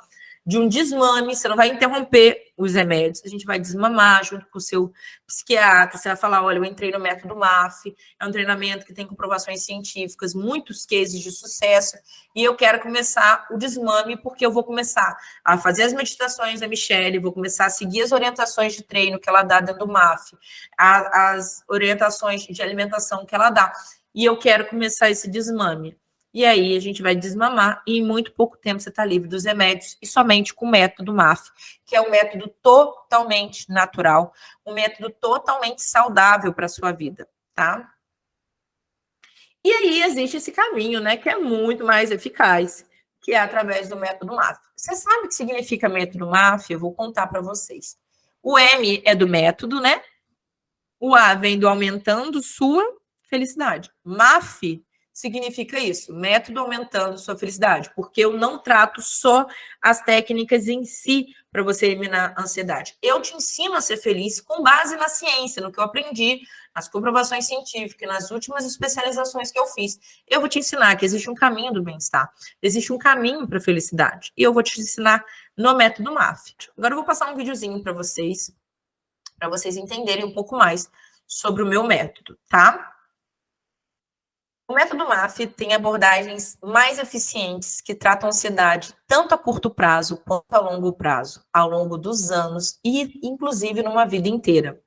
de um desmame, você não vai interromper os remédios, a gente vai desmamar junto com o seu psiquiatra, você vai falar, olha, eu entrei no método MAF, é um treinamento que tem comprovações científicas, muitos cases de sucesso, e eu quero começar o desmame, porque eu vou começar a fazer as meditações da Michelle, vou começar a seguir as orientações de treino que ela dá dentro do MAF, as orientações de alimentação que ela dá, e eu quero começar esse desmame. E aí a gente vai desmamar e em muito pouco tempo você está livre dos remédios e somente com o método MAF, que é um método totalmente natural, um método totalmente saudável para a sua vida, tá? E aí existe esse caminho, né, que é muito mais eficaz, que é através do método MAF. Você sabe o que significa método MAF? Eu vou contar para vocês. O M é do método, né? O A vem do aumentando sua felicidade. MAF significa isso, método aumentando sua felicidade, porque eu não trato só as técnicas em si para você eliminar a ansiedade. Eu te ensino a ser feliz com base na ciência, no que eu aprendi, nas comprovações científicas, nas últimas especializações que eu fiz. Eu vou te ensinar que existe um caminho do bem-estar, existe um caminho para a felicidade, e eu vou te ensinar no método MAF. Agora eu vou passar um videozinho para vocês entenderem um pouco mais sobre o meu método, tá? O método MAF tem abordagens mais eficientes que tratam a ansiedade tanto a curto prazo quanto a longo prazo, ao longo dos anos e, inclusive, numa vida inteira.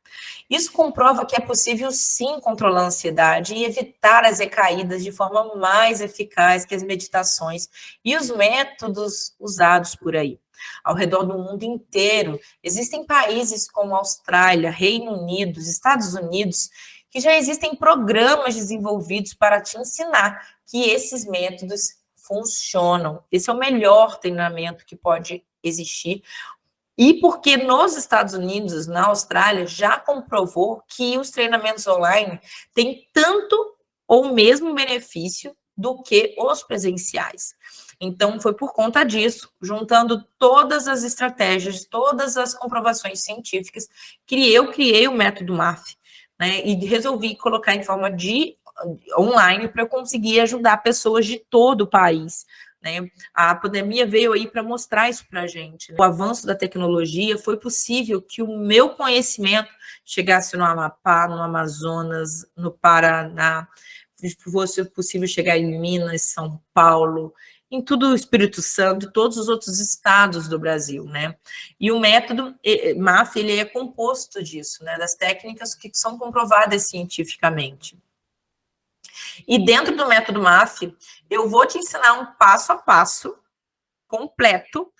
Isso comprova que é possível, sim, controlar a ansiedade e evitar as recaídas de forma mais eficaz que as meditações e os métodos usados por aí. Ao redor do mundo inteiro, existem países como Austrália, Reino Unido, Estados Unidos, que já existem programas desenvolvidos para te ensinar que esses métodos funcionam. Esse é o melhor treinamento que pode existir. E porque nos Estados Unidos, na Austrália, já comprovou que os treinamentos online têm tanto ou mesmo benefício do que os presenciais. Então, foi por conta disso, juntando todas as estratégias, todas as comprovações científicas, que eu criei o método MAF, né, e resolvi colocar em forma de online para eu conseguir ajudar pessoas de todo o país, né? A pandemia veio aí para mostrar isso para a gente, né? O avanço da tecnologia foi possível que o meu conhecimento chegasse no Amapá, no Amazonas, no Paraná, fosse possível chegar em Minas, São Paulo, em tudo o Espírito Santo, todos os outros estados do Brasil, né? E o método MAF, ele é composto disso, né? Das técnicas que são comprovadas cientificamente. E dentro do método MAF, eu vou te ensinar um passo a passo completo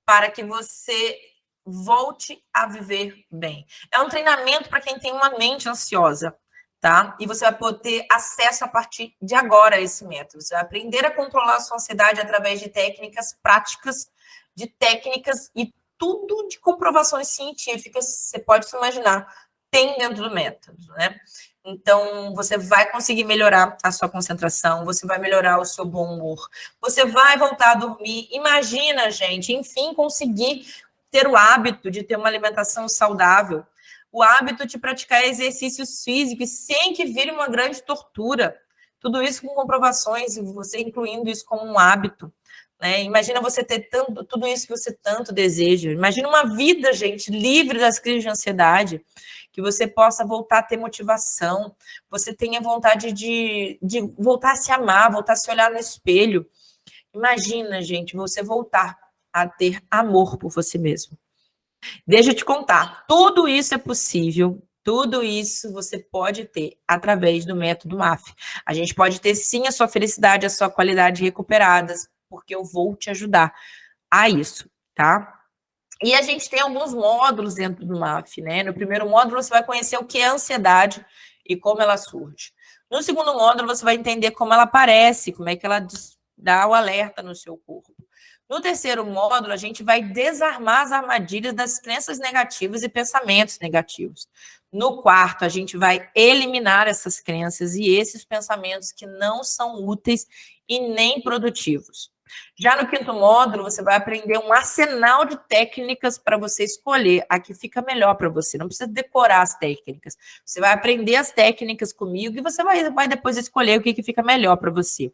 para que você volte a viver bem. É um treinamento para quem tem uma mente ansiosa, tá? E você vai poder ter acesso a partir de agora a esse método. Você vai aprender a controlar a sua ansiedade através de técnicas práticas, de técnicas e tudo de comprovações científicas, você pode se imaginar, tem dentro do método, né? Então, você vai conseguir melhorar a sua concentração, você vai melhorar o seu bom humor, você vai voltar a dormir. Imagina, gente, enfim, conseguir ter o hábito de ter uma alimentação saudável, o hábito de praticar exercícios físicos sem que vire uma grande tortura. Tudo isso com comprovações, e você incluindo isso como um hábito. Né? Imagina você ter tudo isso que você tanto deseja. Imagina uma vida, gente, livre das crises de ansiedade, que você possa voltar a ter motivação, você tenha vontade de voltar a se amar, voltar a se olhar no espelho. Imagina, gente, você voltar a ter amor por você mesmo. Deixa eu te contar, tudo isso é possível, tudo isso você pode ter através do método MAF. A gente pode ter, sim, a sua felicidade, a sua qualidade recuperadas, porque eu vou te ajudar a isso, tá? E a gente tem alguns módulos dentro do MAF, né? No primeiro módulo, você vai conhecer o que é ansiedade e como ela surge. No segundo módulo, você vai entender como ela aparece, como é que ela dá o alerta no seu corpo. No terceiro módulo, a gente vai desarmar as armadilhas das crenças negativas e pensamentos negativos. No quarto, a gente vai eliminar essas crenças e esses pensamentos que não são úteis e nem produtivos. Já no quinto módulo, você vai aprender um arsenal de técnicas para você escolher a que fica melhor para você. Não precisa decorar as técnicas. Você vai aprender as técnicas comigo e você vai depois escolher o que fica melhor para você.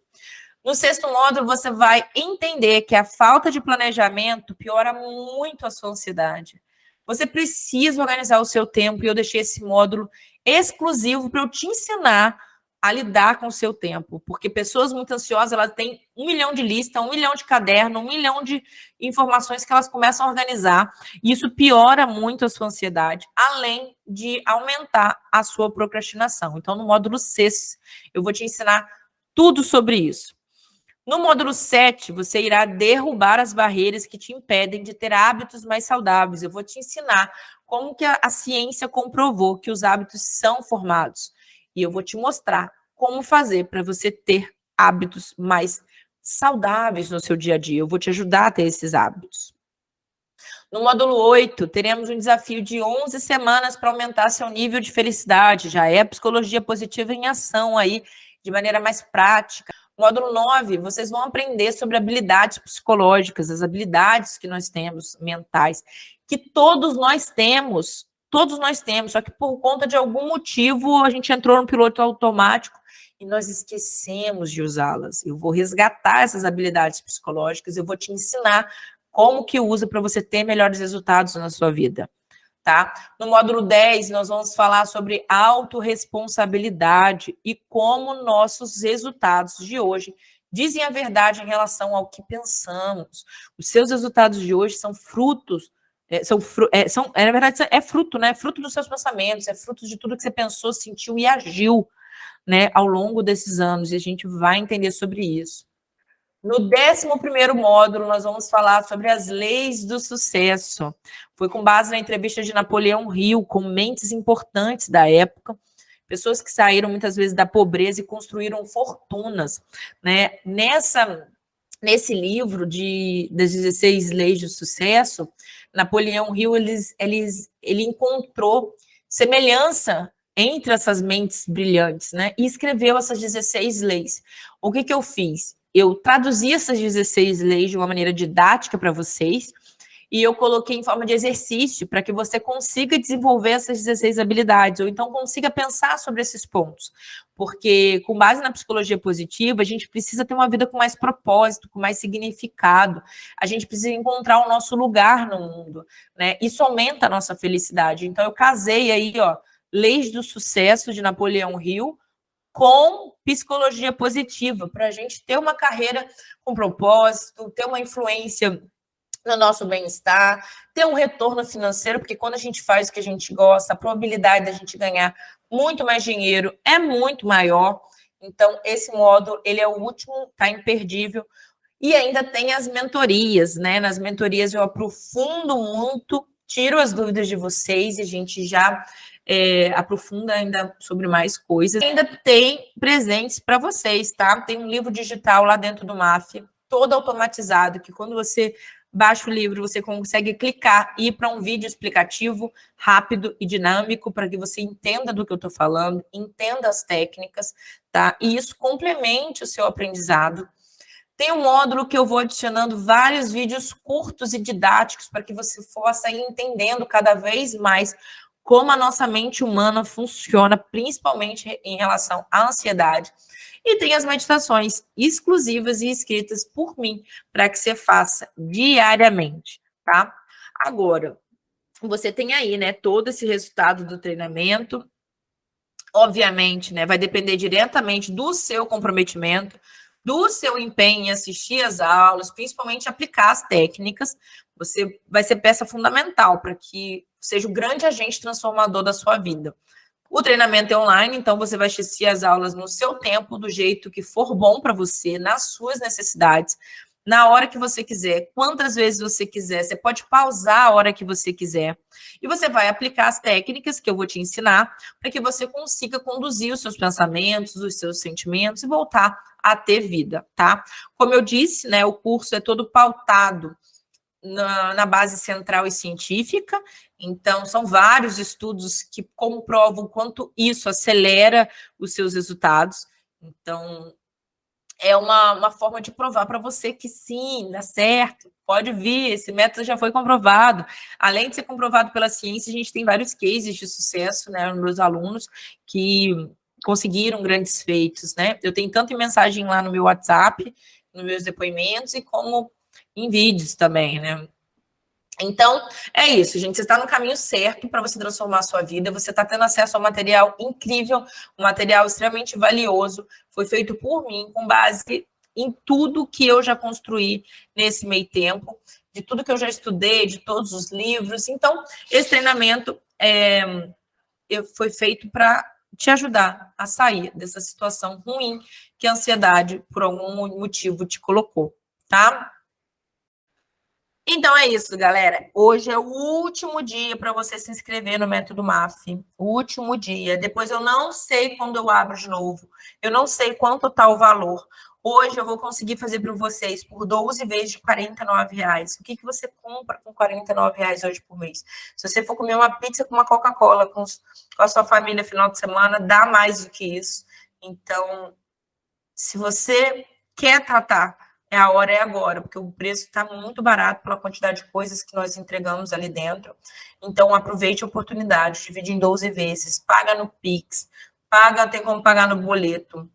No sexto módulo, você vai entender que a falta de planejamento piora muito a sua ansiedade. Você precisa organizar o seu tempo e eu deixei esse módulo exclusivo para eu te ensinar a lidar com o seu tempo, porque pessoas muito ansiosas, elas têm 1 milhão de listas, 1 milhão de caderno, 1 milhão de informações que elas começam a organizar, e isso piora muito a sua ansiedade, além de aumentar a sua procrastinação. Então, no módulo 6, eu vou te ensinar tudo sobre isso. No módulo 7, você irá derrubar as barreiras que te impedem de ter hábitos mais saudáveis. Eu vou te ensinar como que a ciência comprovou que os hábitos são formados. E eu vou te mostrar como fazer para você ter hábitos mais saudáveis no seu dia a dia. Eu vou te ajudar a ter esses hábitos. No módulo 8, teremos um desafio de 11 semanas para aumentar seu nível de felicidade. Já é psicologia positiva em ação aí, de maneira mais prática. Módulo 9, vocês vão aprender sobre habilidades psicológicas, as habilidades que nós temos, mentais, que todos nós temos, só que por conta de algum motivo a gente entrou no piloto automático e nós esquecemos de usá-las. Eu vou resgatar essas habilidades psicológicas, eu vou te ensinar como que usa para você ter melhores resultados na sua vida, tá? No módulo 10, nós vamos falar sobre autorresponsabilidade e como nossos resultados de hoje dizem a verdade em relação ao que pensamos. Os seus resultados de hoje são frutos, na verdade, é fruto, né? Fruto dos seus pensamentos, é fruto de tudo que você pensou, sentiu e agiu, né, ao longo desses anos, e a gente vai entender sobre isso. No 11º módulo, nós vamos falar sobre as leis do sucesso. Foi com base na entrevista de Napoleão Hill, com mentes importantes da época, pessoas que saíram muitas vezes da pobreza e construíram fortunas, né? Nesse livro das 16 leis do sucesso, Napoleão Hill ele encontrou semelhança entre essas mentes brilhantes, né? E escreveu essas 16 leis. O que eu fiz? Eu traduzi essas 16 leis de uma maneira didática para vocês e eu coloquei em forma de exercício para que você consiga desenvolver essas 16 habilidades, ou então consiga pensar sobre esses pontos. Porque, com base na psicologia positiva, a gente precisa ter uma vida com mais propósito, com mais significado. A gente precisa encontrar o nosso lugar no mundo, né? Isso aumenta a nossa felicidade. Então, eu casei aí, ó, Leis do Sucesso, de Napoleão Hill, com psicologia positiva, para a gente ter uma carreira com propósito, ter uma influência no nosso bem-estar, ter um retorno financeiro, porque quando a gente faz o que a gente gosta, a probabilidade da gente ganhar muito mais dinheiro é muito maior. Então, esse módulo, ele é o último, tá imperdível. E ainda tem as mentorias, né? Nas mentorias eu aprofundo muito, tiro as dúvidas de vocês e a gente já aprofunda ainda sobre mais coisas. Ainda tem presentes para vocês, tá? Tem um livro digital lá dentro do MAF, todo automatizado, que quando você baixa o livro, você consegue clicar e ir para um vídeo explicativo rápido e dinâmico para que você entenda do que eu estou falando, entenda as técnicas, tá? E isso complemente o seu aprendizado. Tem um módulo que eu vou adicionando vários vídeos curtos e didáticos para que você possa ir entendendo cada vez mais como a nossa mente humana funciona, principalmente em relação à ansiedade. E tem as meditações exclusivas e escritas por mim, para que você faça diariamente, tá? Agora, você tem aí, né, todo esse resultado do treinamento. Obviamente, né, vai depender diretamente do seu comprometimento, do seu empenho em assistir às aulas, principalmente aplicar as técnicas. Você vai ser peça fundamental para que seja o grande agente transformador da sua vida. O treinamento é online, então você vai assistir às aulas no seu tempo, do jeito que for bom para você, nas suas necessidades, na hora que você quiser, quantas vezes você quiser. Você pode pausar a hora que você quiser. E você vai aplicar as técnicas que eu vou te ensinar para que você consiga conduzir os seus pensamentos, os seus sentimentos e voltar a ter vida, tá? Como eu disse, né, o curso é todo pautado na base central e científica, então são vários estudos que comprovam o quanto isso acelera os seus resultados. Então, é uma forma de provar para você que sim, dá certo, pode vir, esse método já foi comprovado. Além de ser comprovado pela ciência, a gente tem vários cases de sucesso, né, nos meus alunos que conseguiram grandes feitos, né? Eu tenho tanto em mensagem lá no meu WhatsApp, nos meus depoimentos, e como em vídeos também, né? Então, é isso, gente. Você está no caminho certo para você transformar a sua vida. Você está tendo acesso a um material incrível, um material extremamente valioso. Foi feito por mim, com base em tudo que eu já construí nesse meio tempo, de tudo que eu já estudei, de todos os livros. Então, esse treinamento foi feito para te ajudar a sair dessa situação ruim que a ansiedade, por algum motivo, te colocou, tá? Então é isso, galera. Hoje é o último dia para você se inscrever no Método MAF. O último dia. Depois eu não sei quando eu abro de novo. Eu não sei quanto está o valor. Hoje eu vou conseguir fazer para vocês por 12 vezes de R$49. O que você compra com R$49 hoje por mês? Se você for comer uma pizza com uma Coca-Cola com a sua família no final de semana, dá mais do que isso. Então, se você quer tratar, a hora é agora, porque o preço está muito barato pela quantidade de coisas que nós entregamos ali dentro. Então, aproveite a oportunidade, divide em 12 vezes, paga no Pix, tem como pagar no boleto.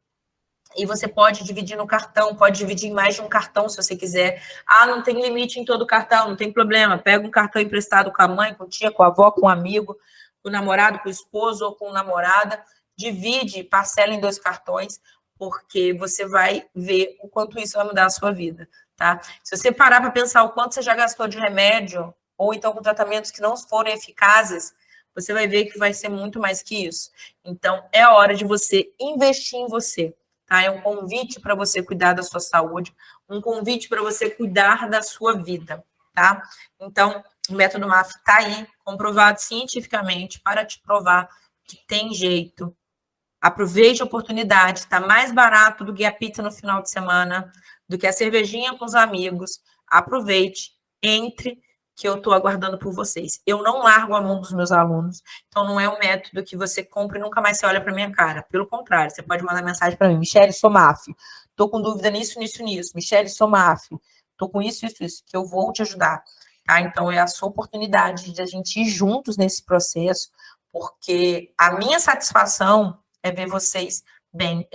E você pode dividir no cartão, pode dividir em mais de um cartão se você quiser. Ah, não tem limite em todo cartão, não tem problema. Pega um cartão emprestado com a mãe, com a tia, com a avó, com o amigo, com o namorado, com o esposo ou com a namorada. Divide, parcela em 2 cartões, porque você vai ver o quanto isso vai mudar a sua vida, tá? Se você parar para pensar o quanto você já gastou de remédio, ou então com tratamentos que não foram eficazes, você vai ver que vai ser muito mais que isso. Então, é a hora de você investir em você. Tá? É um convite para você cuidar da sua saúde, um convite para você cuidar da sua vida, tá? Então, o método MAF está aí, comprovado cientificamente, para te provar que tem jeito. Aproveite a oportunidade, está mais barato do que a pizza no final de semana, do que a cervejinha com os amigos. Aproveite, entre, que eu estou aguardando por vocês. Eu não largo a mão dos meus alunos, então não é um método que você compra e nunca mais você olha para minha cara. Pelo contrário, você pode mandar mensagem para mim, Michele, sou MAF, estou com dúvida nisso. Michele, sou MAF, estou com isso, que eu vou te ajudar. Tá? Então, é a sua oportunidade de a gente ir juntos nesse processo, porque a minha satisfação é ver vocês bem,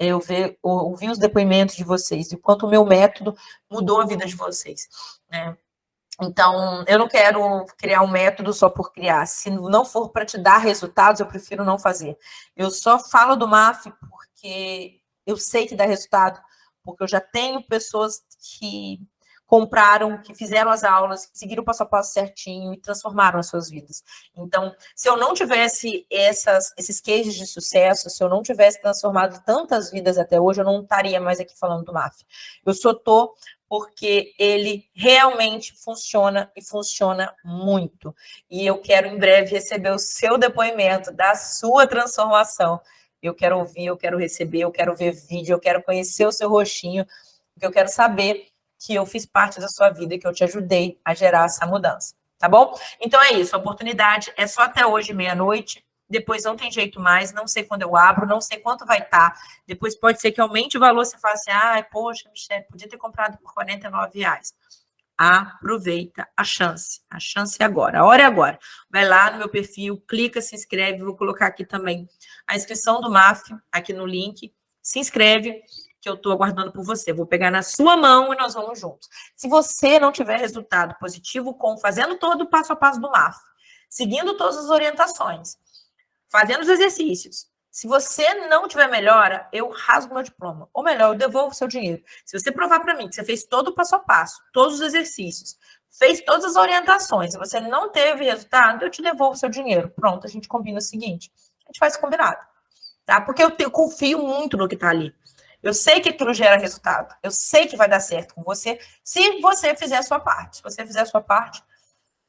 ouvir os depoimentos de vocês, e quanto o meu método mudou a vida de vocês, né? Então, eu não quero criar um método só por criar. Se não for para te dar resultados, eu prefiro não fazer. Eu só falo do MAF porque eu sei que dá resultado, porque eu já tenho pessoas que compraram, que fizeram as aulas, que seguiram o passo a passo certinho e transformaram as suas vidas. Então, se eu não tivesse esses cases de sucesso, se eu não tivesse transformado tantas vidas até hoje, eu não estaria mais aqui falando do MAF. Eu só estou porque ele realmente funciona e funciona muito. E eu quero em breve receber o seu depoimento da sua transformação. Eu quero ouvir, eu quero receber, eu quero ver vídeo, eu quero conhecer o seu rostinho, porque eu quero saber que eu fiz parte da sua vida e que eu te ajudei a gerar essa mudança, tá bom? Então é isso, a oportunidade é só até hoje, meia-noite. Depois não tem jeito mais, não sei quando eu abro, não sei quanto vai estar. Depois pode ser que aumente o valor, você fala assim, poxa, Michele, podia ter comprado por R$49. Aproveita a chance é agora, a hora é agora. Vai lá no meu perfil, clica, se inscreve, vou colocar aqui também a inscrição do MAF, aqui no link, se inscreve, que eu estou aguardando por você. Vou pegar na sua mão e nós vamos juntos. Se você não tiver resultado positivo fazendo todo o passo a passo do MAF, seguindo todas as orientações, fazendo os exercícios. Se você não tiver melhora, eu rasgo meu diploma. Ou melhor, eu devolvo o seu dinheiro. Se você provar para mim que você fez todo o passo a passo, todos os exercícios, fez todas as orientações, e você não teve resultado, eu te devolvo o seu dinheiro. Pronto, a gente combina o seguinte. A gente faz combinado. Tá? Porque eu confio muito no que está ali. Eu sei que aquilo gera resultado. Eu sei que vai dar certo com você, se você fizer a sua parte. Se você fizer a sua parte,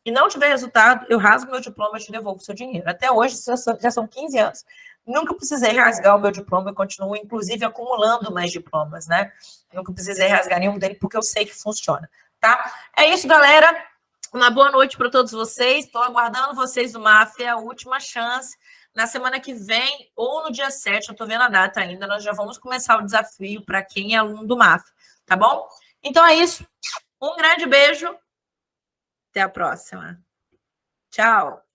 e não tiver resultado, eu rasgo meu diploma e te devolvo o seu dinheiro. Até hoje, já são 15 anos. Nunca precisei rasgar o meu diploma e continuo, inclusive, acumulando mais diplomas, né? Nunca precisei rasgar nenhum dele, porque eu sei que funciona, tá? É isso, galera. Uma boa noite para todos vocês. Estou aguardando vocês do MAF, é a última chance. Na semana que vem, ou no dia 7, eu estou vendo a data ainda, nós já vamos começar o desafio para quem é aluno do MAF, tá bom? Então é isso. Um grande beijo. Até a próxima. Tchau.